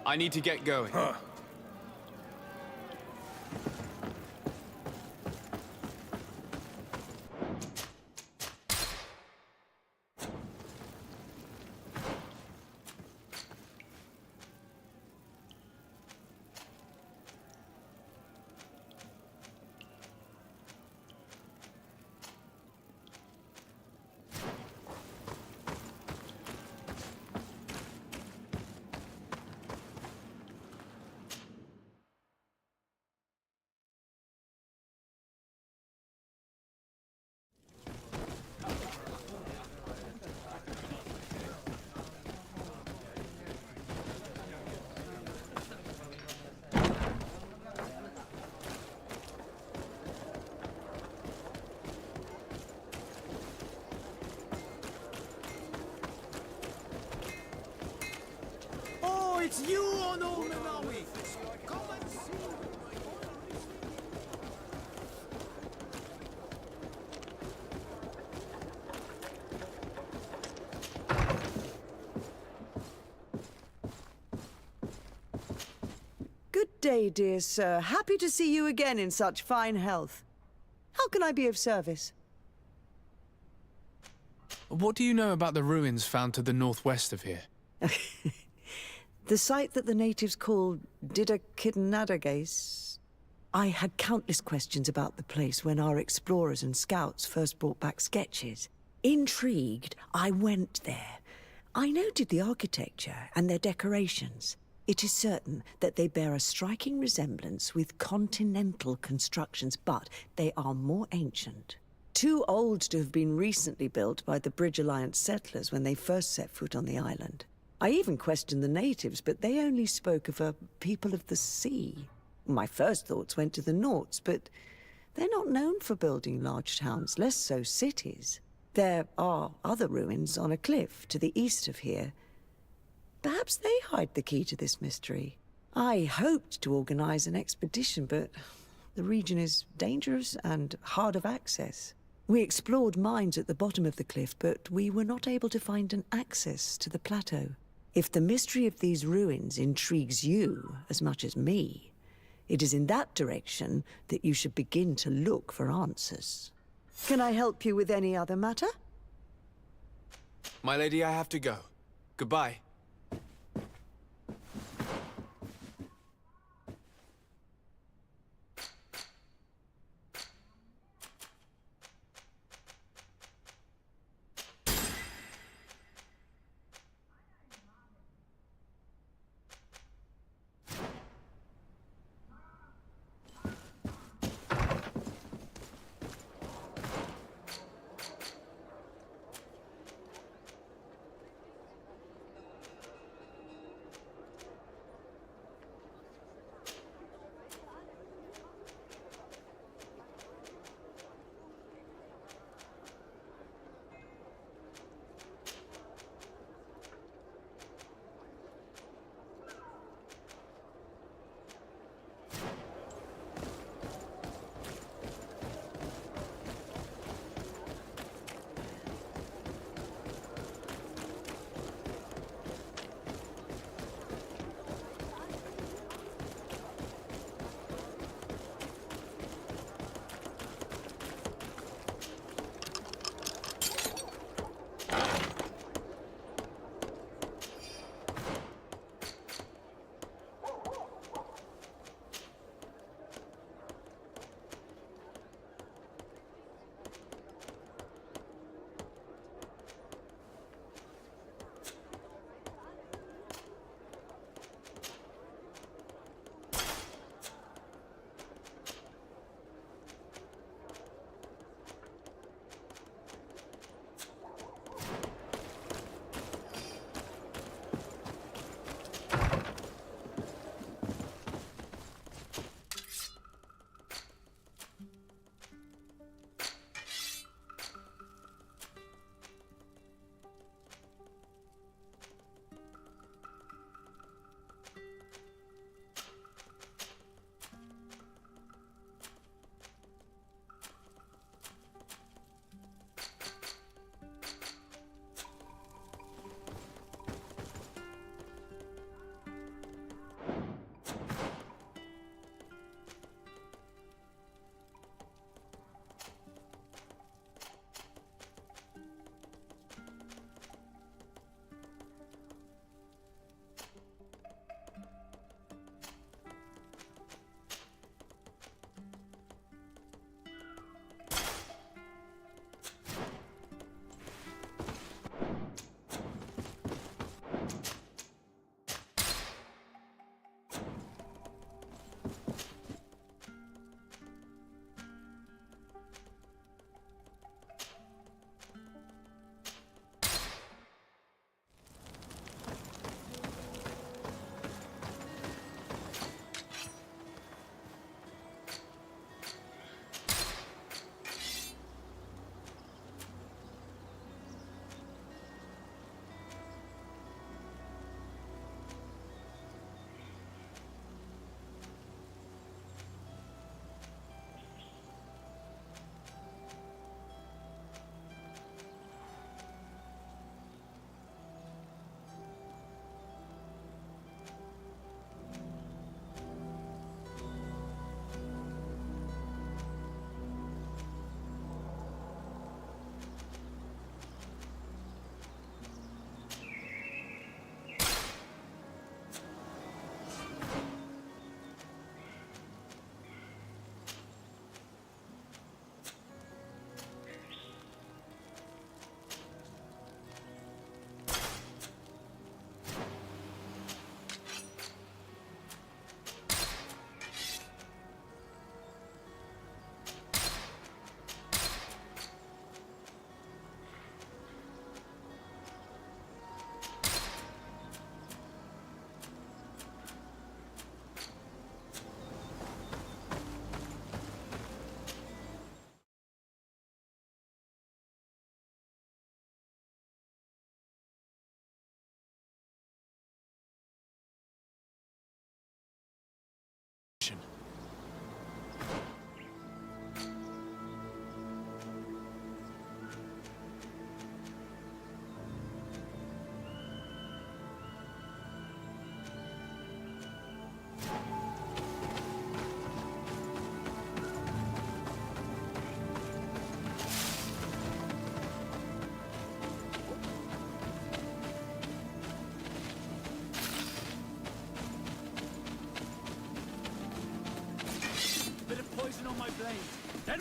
I need to get going. Huh. It's you on all Manawi! Come and see! Good day, dear sir. Happy to see you again in such fine health. How can I be of service? What do you know about the ruins found to the northwest of here? The site that the natives call Vedrhais. I had countless questions about the place when our explorers and scouts first brought back sketches. Intrigued, I went there. I noted the architecture and their decorations. It is certain that they bear a striking resemblance with continental constructions, but they are more ancient. Too old to have been recently built by the Bridge Alliance settlers when they first set foot on the island. I even questioned the natives, but they only spoke of a people of the sea. My first thoughts went to the Nauts, but they're not known for building large towns, less so cities. There are other ruins on a cliff to the east of here. Perhaps they hide the key to this mystery. I hoped to organize an expedition, but the region is dangerous and hard of access. We explored mines at the bottom of the cliff, but we were not able to find an access to the plateau. If the mystery of these ruins intrigues you as much as me, it is in that direction that you should begin to look for answers. Can I help you with any other matter? My lady, I have to go. Goodbye.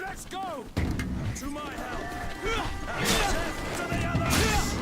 let's go! To my help! Death to the others!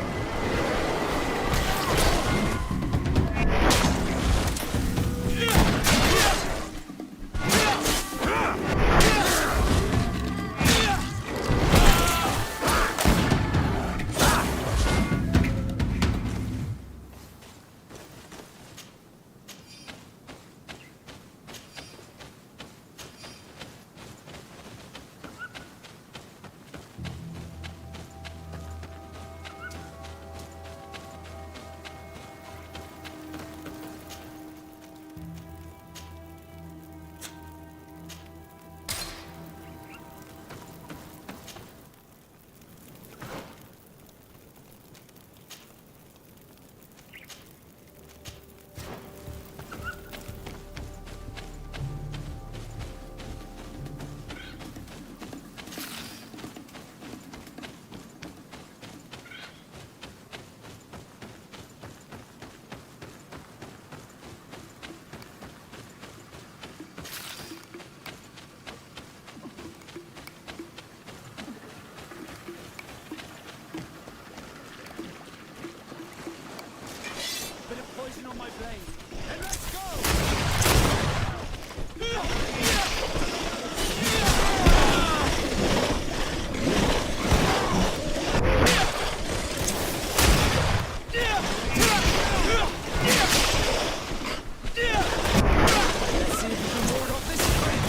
Poison on my blade. And let's go! Let's see if we can ward off this fight.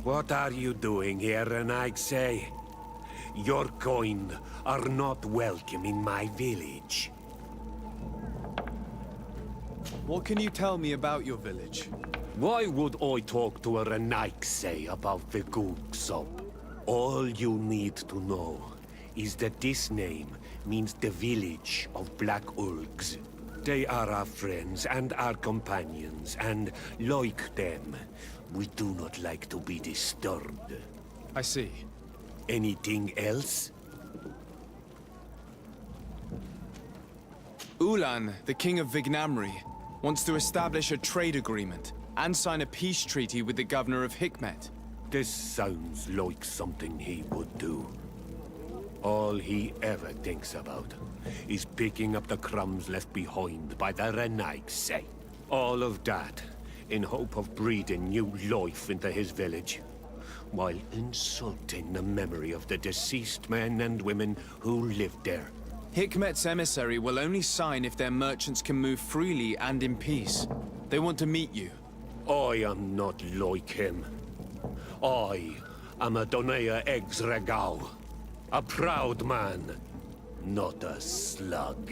What are you doing here, Raeins? Your kind are not welcome in my village. What can you tell me about your village? Why would I talk to a Raeins about the Googsop? All you need to know is that this name means the village of Black Urgs. They are our friends and our companions, and like them, we do not like to be disturbed. I see. Anything else? Ulan, the king of Vignamri, wants to establish a trade agreement and sign a peace treaty with the governor of Hikmet. This sounds like something he would do. All he ever thinks about is picking up the crumbs left behind by the Raeins. All of that in hope of breathing new life into his village, while insulting the memory of the deceased men and women who lived there. Hikmet's emissary will only sign if their merchants can move freely and in peace. They want to meet you. I am not like him. I am a Donea Exregau, a proud man, not a slug.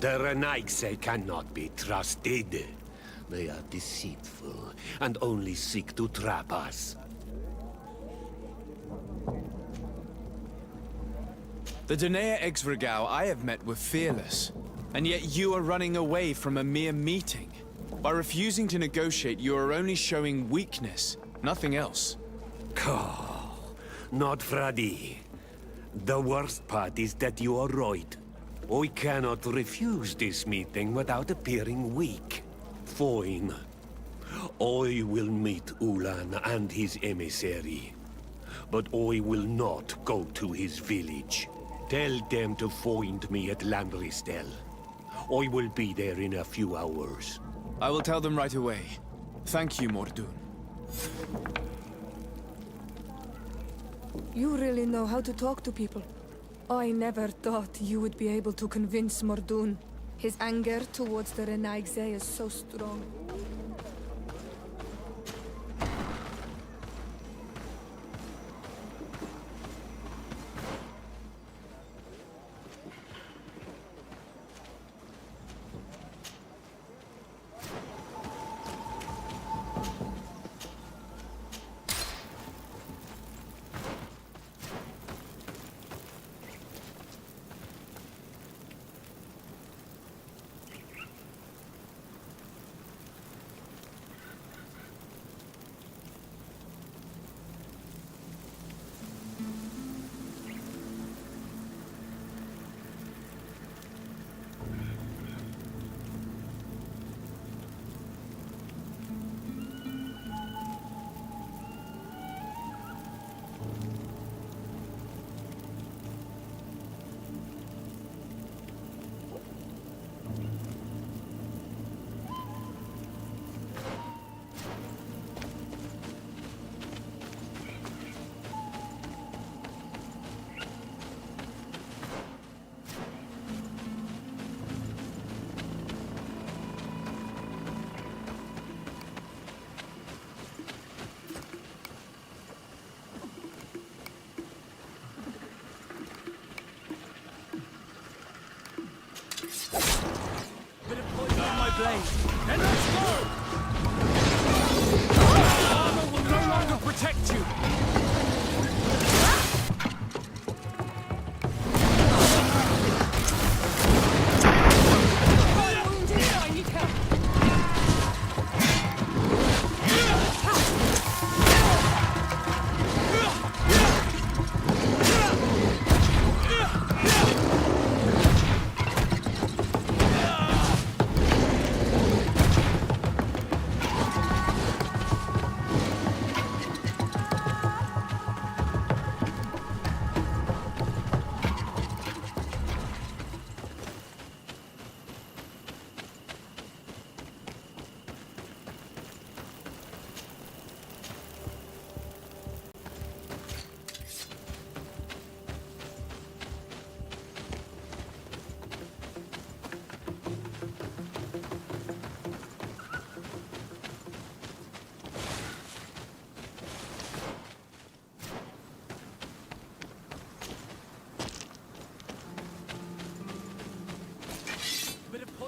The Raeins cannot be trusted. They are deceitful and only seek to trap us. The Donea Exregau I have met were fearless, and yet you are running away from a mere meeting. By refusing to negotiate, you are only showing weakness, nothing else. Not Freddy. The worst part is that you are right. I cannot refuse this meeting without appearing weak. Fine. I will meet Ulan and his emissary. But I will not go to his village. Tell them to find me at Landristel. I will be there in a few hours. I will tell them right away. Thank you, Mordun. You really know how to talk to people. I never thought you would be able to convince Mordun. His anger towards the Raeins is so strong. Blade. Then let's go! Armor will no longer protect you!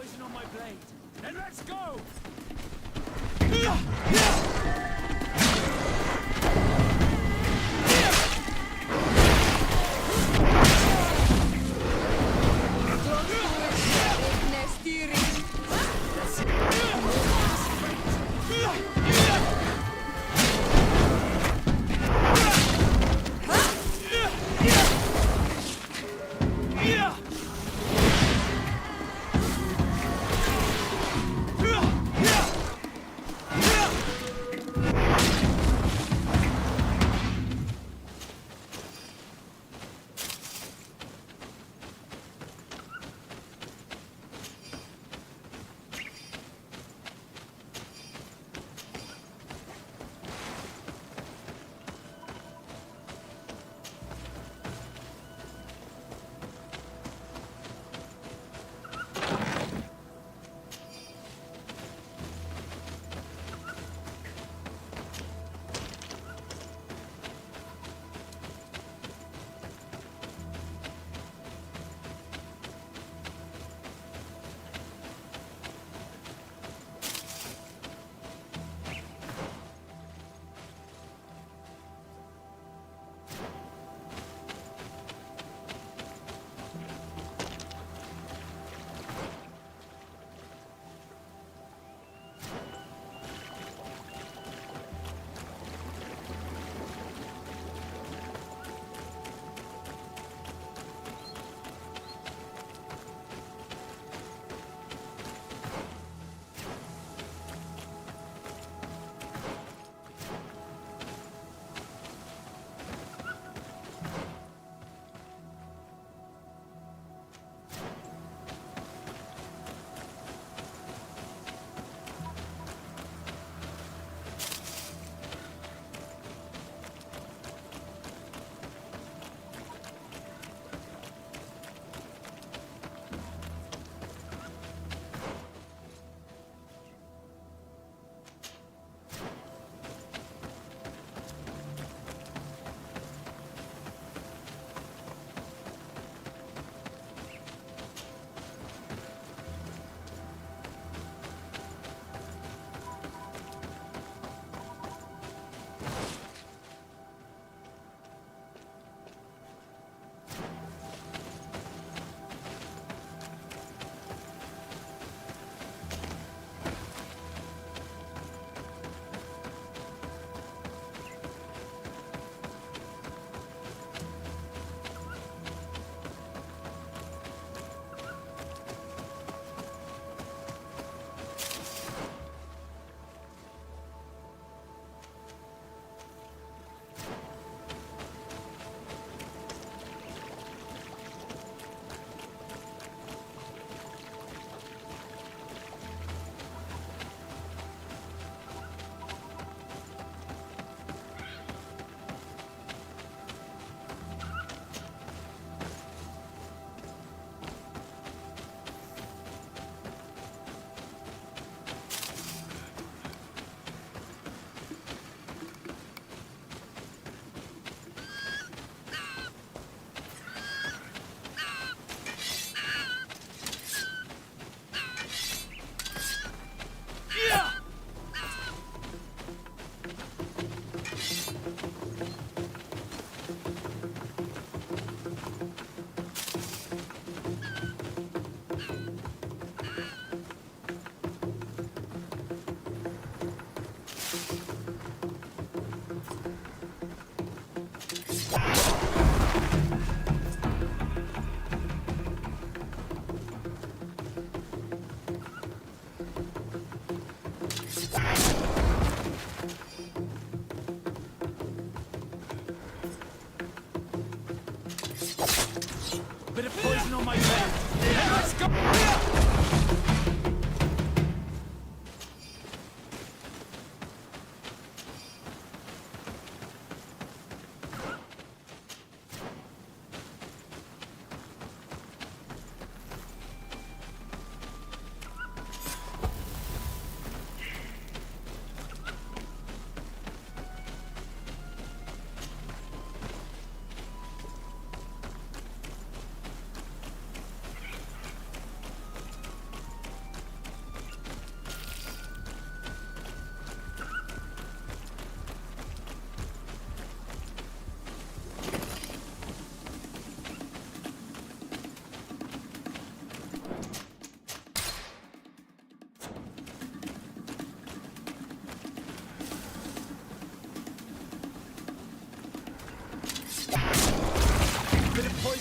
poison on my blade. Then let's go!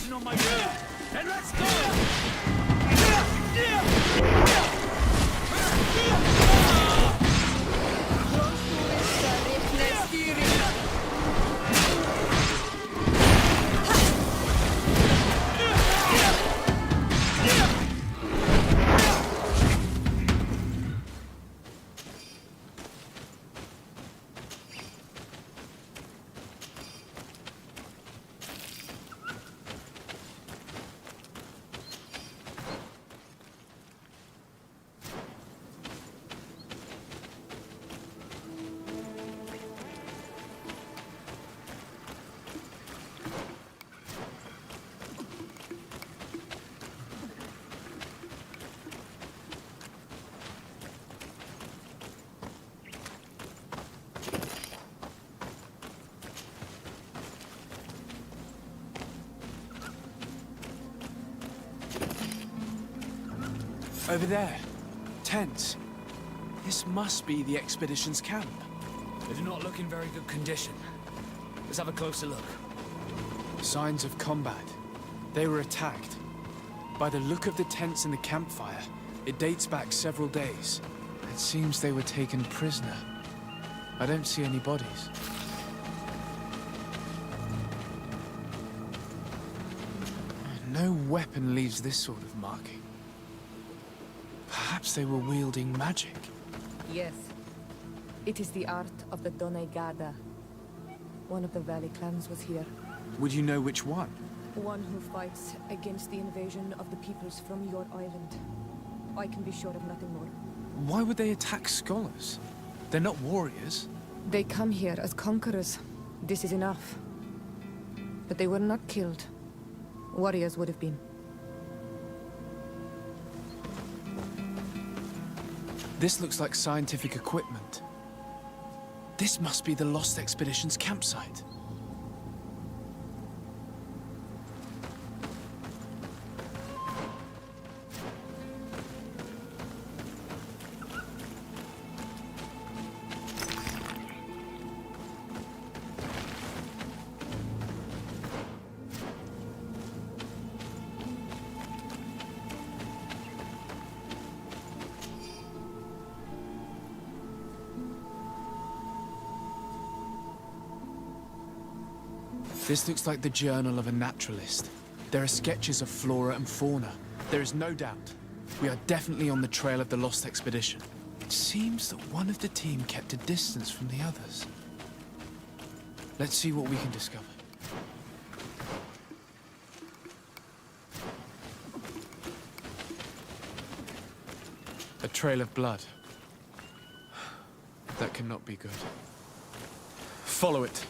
attention on my feet. Then let's go! Over there. Tents. This must be the expedition's camp. They do not look in very good condition. Let's have a closer look. Signs of combat. They were attacked. By the look of the tents and the campfire, it dates back several days. It seems they were taken prisoner. I don't see any bodies. No weapon leaves this sort of marking. Perhaps they were wielding magic. Yes. It is the art of the Donegada. One of the valley clans was here. Would you know which one? One who fights against the invasion of the peoples from your island. I can be sure of nothing more. Why would they attack scholars? They're not warriors. They come here as conquerors. This is enough. But they were not killed. Warriors would have been. This looks like scientific equipment. This must be the Lost Expedition's campsite. This looks like the journal of a naturalist. There are sketches of flora and fauna. There is no doubt. We are definitely on the trail of the Lost Expedition. It seems that one of the team kept a distance from the others. Let's see what we can discover. A trail of blood. That cannot be good. Follow it.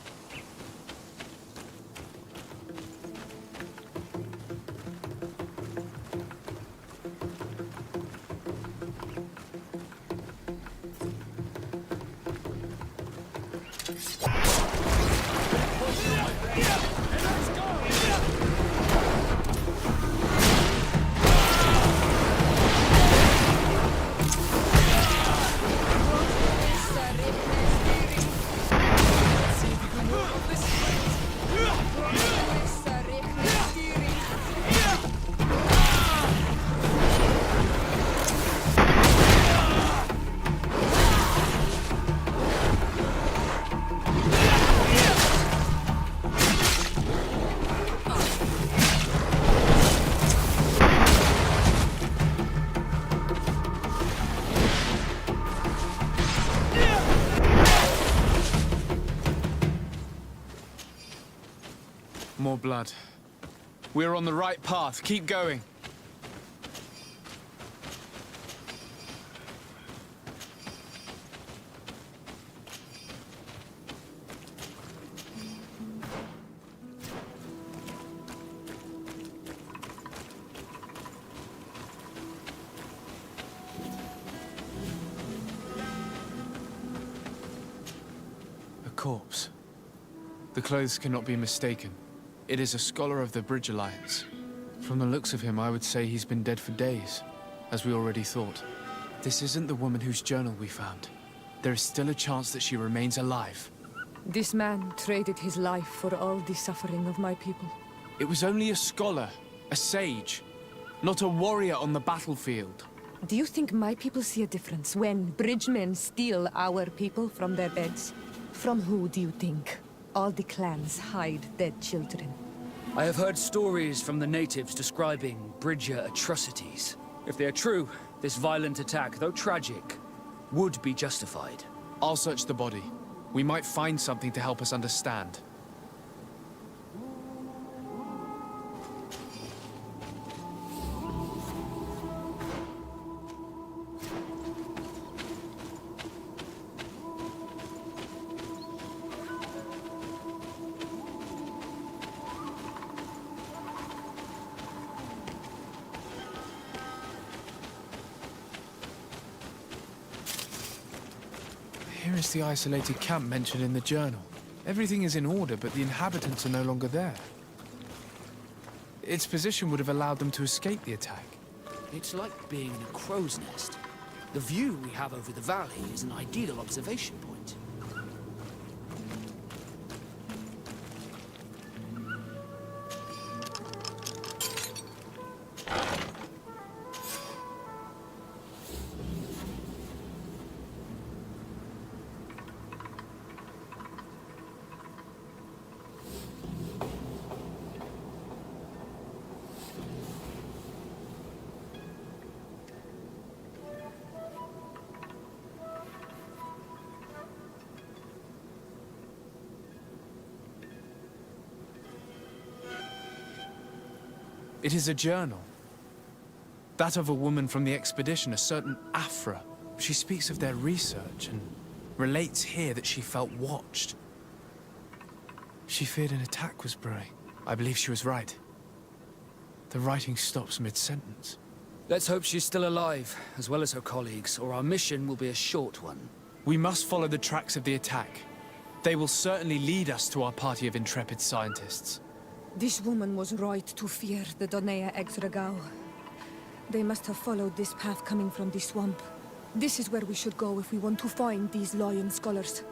More blood. We're on the right path. Keep going. A corpse. The clothes cannot be mistaken. It is a scholar of the Bridge Alliance. From the looks of him, I would say he's been dead for days, as we already thought. This isn't the woman whose journal we found. There is still a chance that she remains alive. This man traded his life for all the suffering of my people. It was only a scholar, a sage, not a warrior on the battlefield. Do you think my people see a difference when bridgemen steal our people from their beds? From who do you think all the clans hide dead children? I have heard stories from the natives describing Bridger atrocities. If they are true, this violent attack, though tragic, would be justified. I'll search the body. We might find something to help us understand. Here is the isolated camp mentioned in the journal. Everything is in order, but the inhabitants are no longer there. Its position would have allowed them to escape the attack. It's like being in a crow's nest. The view we have over the valley is an ideal observation point. It is a journal. That of a woman from the expedition, a certain Afra. She speaks of their research and relates here that she felt watched. She feared an attack was brewing. I believe she was right. The writing stops mid-sentence. Let's hope she's still alive, as well as her colleagues, or our mission will be a short one. We must follow the tracks of the attack. They will certainly lead us to our party of intrepid scientists. This woman was right to fear the Donea Exregao. They must have followed this path coming from the swamp. This is where we should go if we want to find these lion scholars.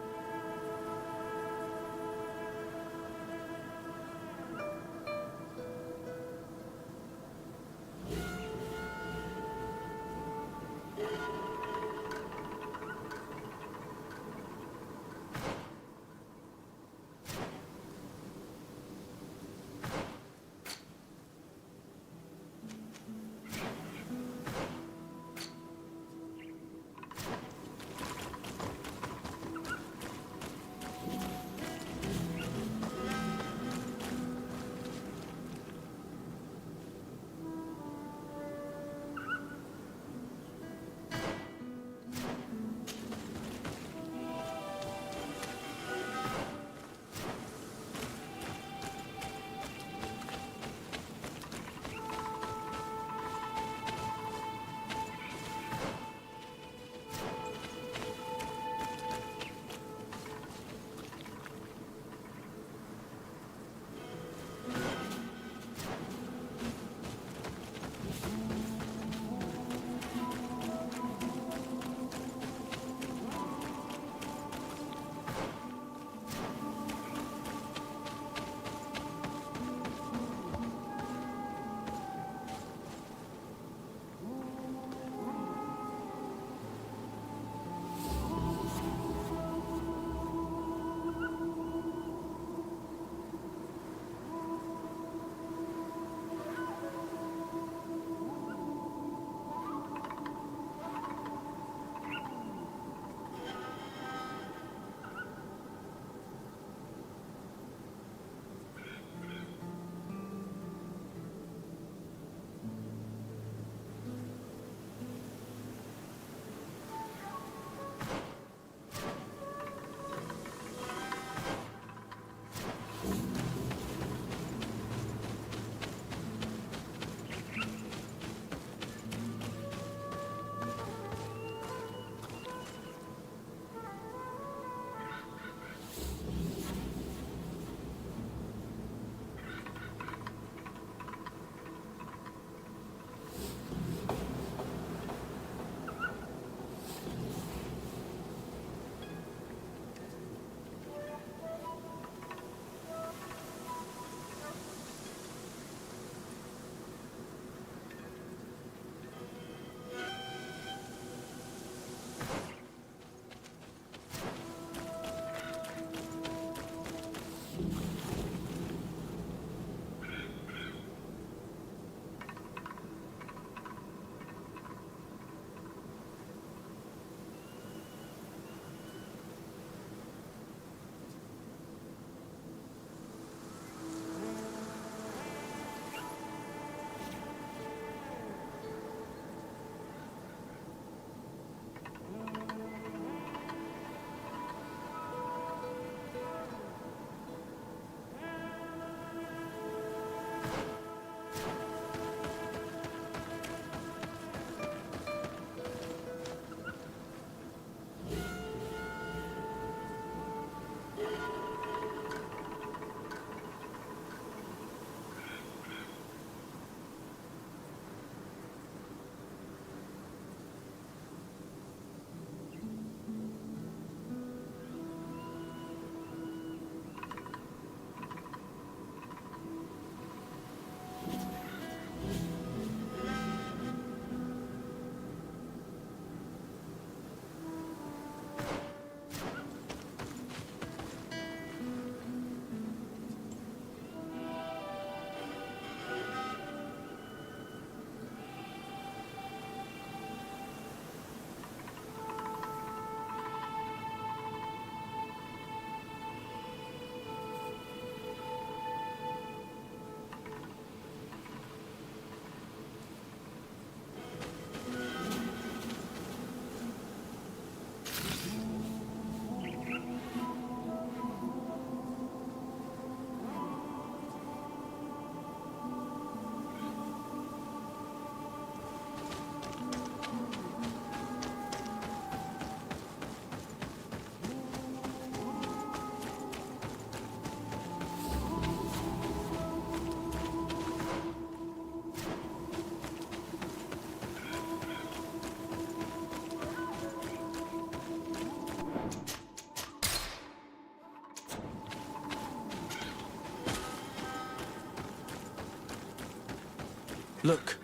Look,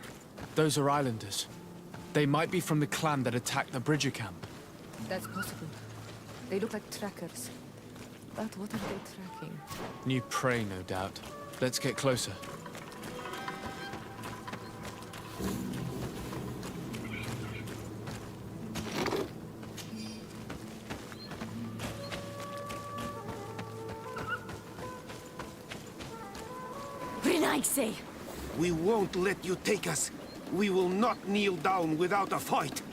those are islanders. They might be from the clan that attacked the Bridger camp. That's possible. They look like trackers. But what are they tracking? New prey, no doubt. Let's get closer. Raeins! We won't let you take us. We will not kneel down without a fight.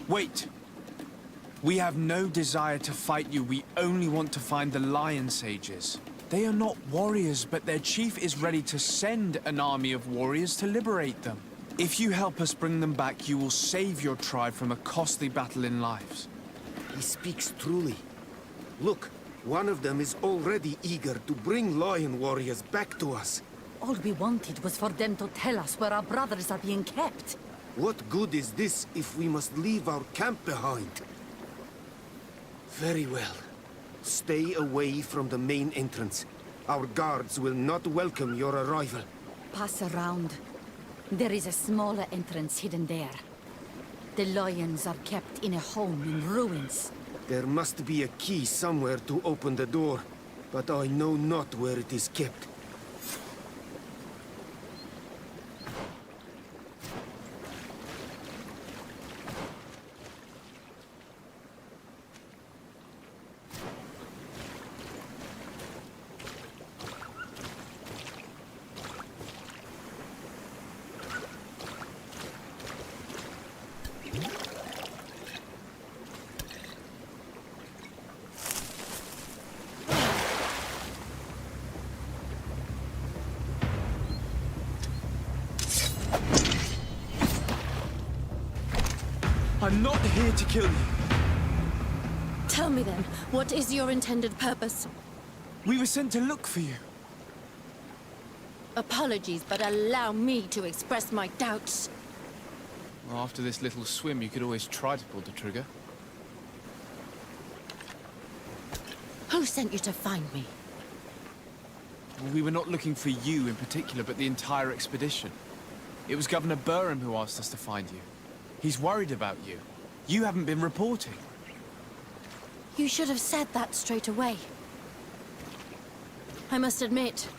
Wait! We have no desire to fight you. We only want to find the Lion Sages. They are not warriors, but their chief is ready to send an army of warriors to liberate them. If you help us bring them back, you will save your tribe from a costly battle in lives. He speaks truly. Look, one of them is already eager to bring lion warriors back to us. All we wanted was for them to tell us where our brothers are being kept. What good is this if we must leave our camp behind? Very well. Stay away from the main entrance. Our guards will not welcome your arrival. Pass around. There is a smaller entrance hidden there. The lions are kept in a home in ruins. There must be a key somewhere to open the door, but I know not where it is kept. I'm not here to kill you. Tell me then, what is your intended purpose? We were sent to look for you. Apologies, but allow me to express my doubts. Well, after this little swim, you could always try to pull the trigger. Who sent you to find me? Well, we were not looking for you in particular, but the entire expedition. It was Governor Burham who asked us to find you. He's worried about you. You haven't been reporting. You should have said that straight away. I must admit,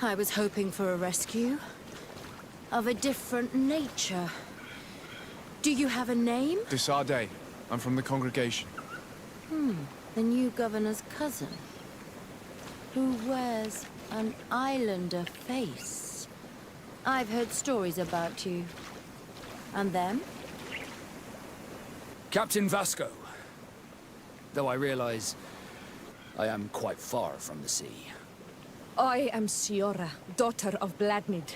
I was hoping for a rescue. Of a different nature. Do you have a name? Desarde. I'm from the congregation. The new governor's cousin. Who wears an islander face. I've heard stories about you. And them? Captain Vasco. Though I realize I am quite far from the sea. I am Siora, daughter of Bladnid.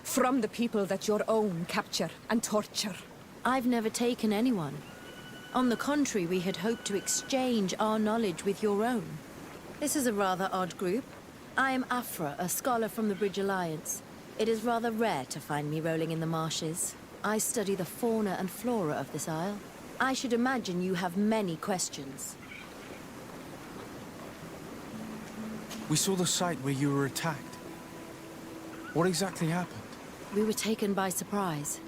From the people that your own capture and torture. I've never taken anyone. On the contrary, we had hoped to exchange our knowledge with your own. This is a rather odd group. I am Afra, a scholar from the Bridge Alliance. It is rather rare to find me rolling in the marshes. I study the fauna and flora of this isle. I should imagine you have many questions. We saw the site where you were attacked. What exactly happened? We were taken by surprise.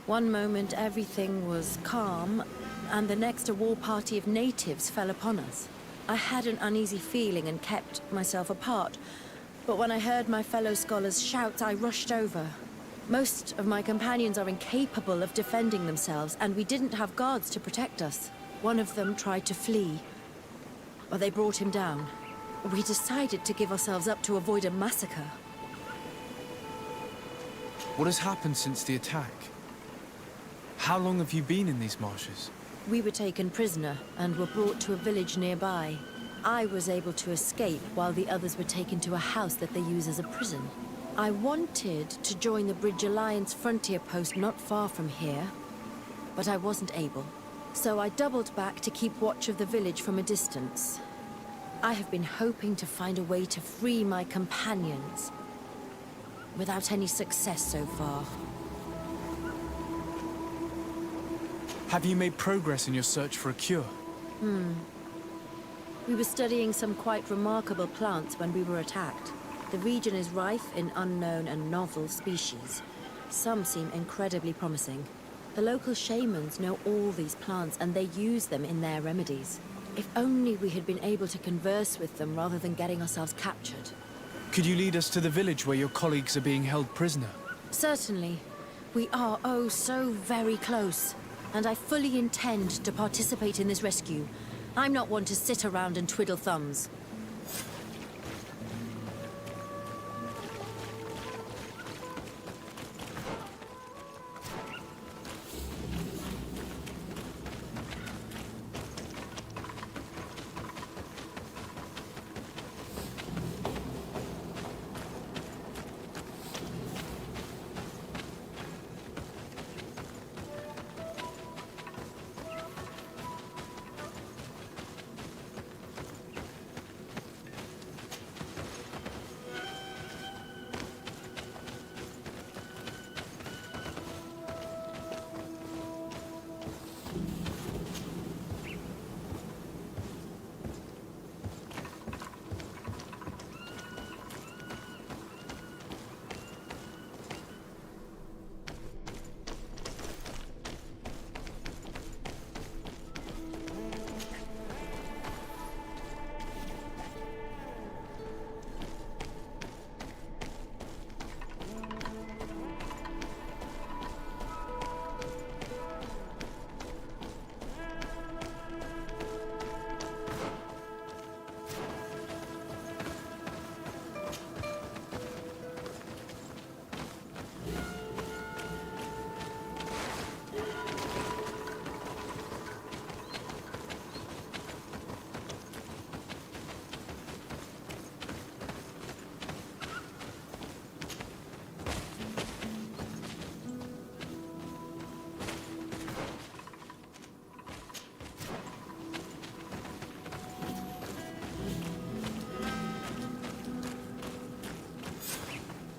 One moment everything was calm, and the next a war party of natives fell upon us. I had an uneasy feeling and kept myself apart, but when I heard my fellow scholars' shouts, I rushed over. Most of my companions are incapable of defending themselves, and we didn't have guards to protect us. One of them tried to flee, but they brought him down. We decided to give ourselves up to avoid a massacre. What has happened since the attack? How long have you been in these marshes? We were taken prisoner and were brought to a village nearby. I was able to escape while the others were taken to a house that they use as a prison. I wanted to join the Bridge Alliance frontier post not far from here, but I wasn't able. So I doubled back to keep watch of the village from a distance. I have been hoping to find a way to free my companions, without any success so far. Have you made progress in your search for a cure? We were studying some quite remarkable plants when we were attacked. The region is rife in unknown and novel species. Some seem incredibly promising. The local shamans know all these plants and they use them in their remedies. If only we had been able to converse with them rather than getting ourselves captured. Could you lead us to the village where your colleagues are being held prisoner? Certainly. We are, oh, so very close. And I fully intend to participate in this rescue. I'm not one to sit around and twiddle thumbs.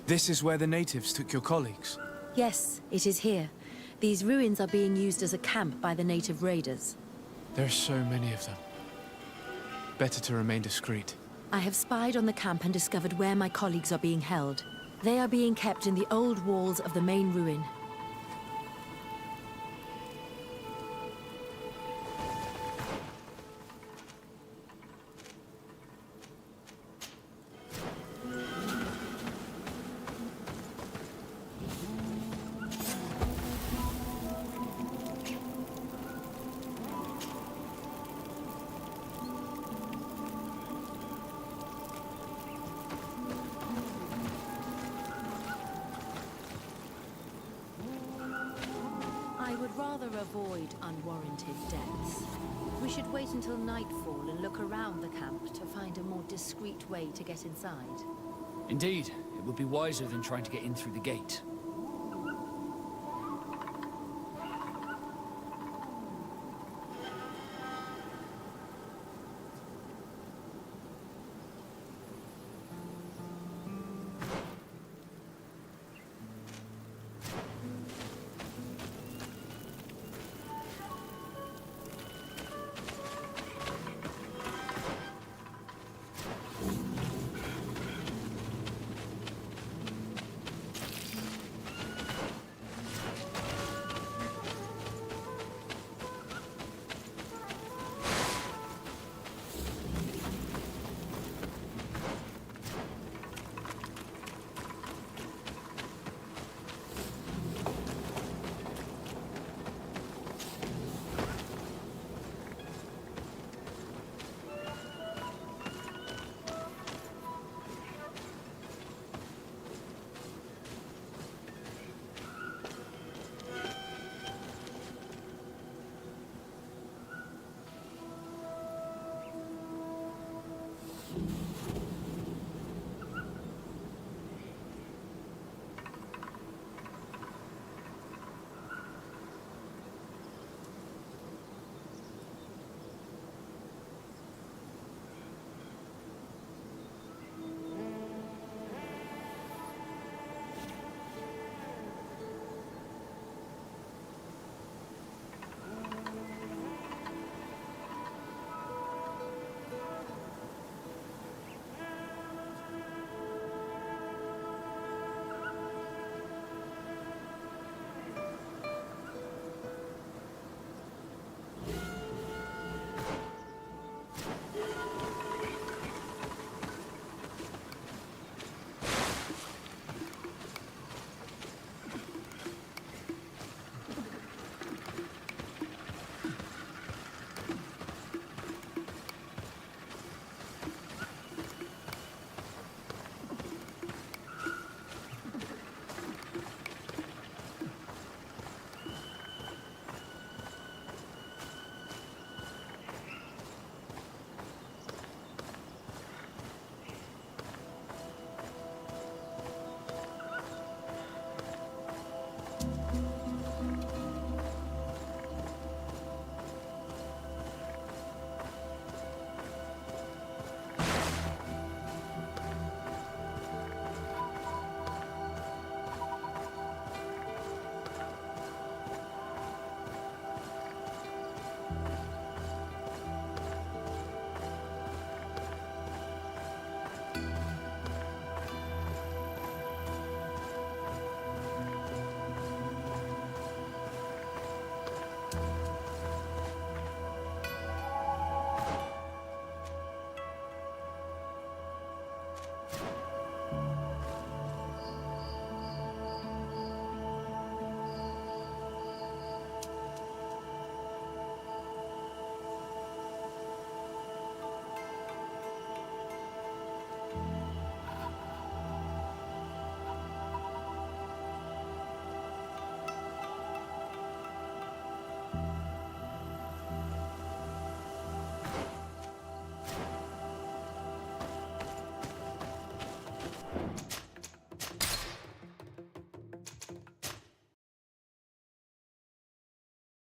This is where the natives took your colleagues? Yes, it is here. These ruins are being used as a camp by the native raiders. There are so many of them. Better to remain discreet. I have spied on the camp and discovered where my colleagues are being held. They are being kept in the old walls of the main ruin. I would rather avoid unwarranted deaths. We should wait until nightfall and look around the camp to find a more discreet way to get inside. Indeed, it would be wiser than trying to get in through the gate.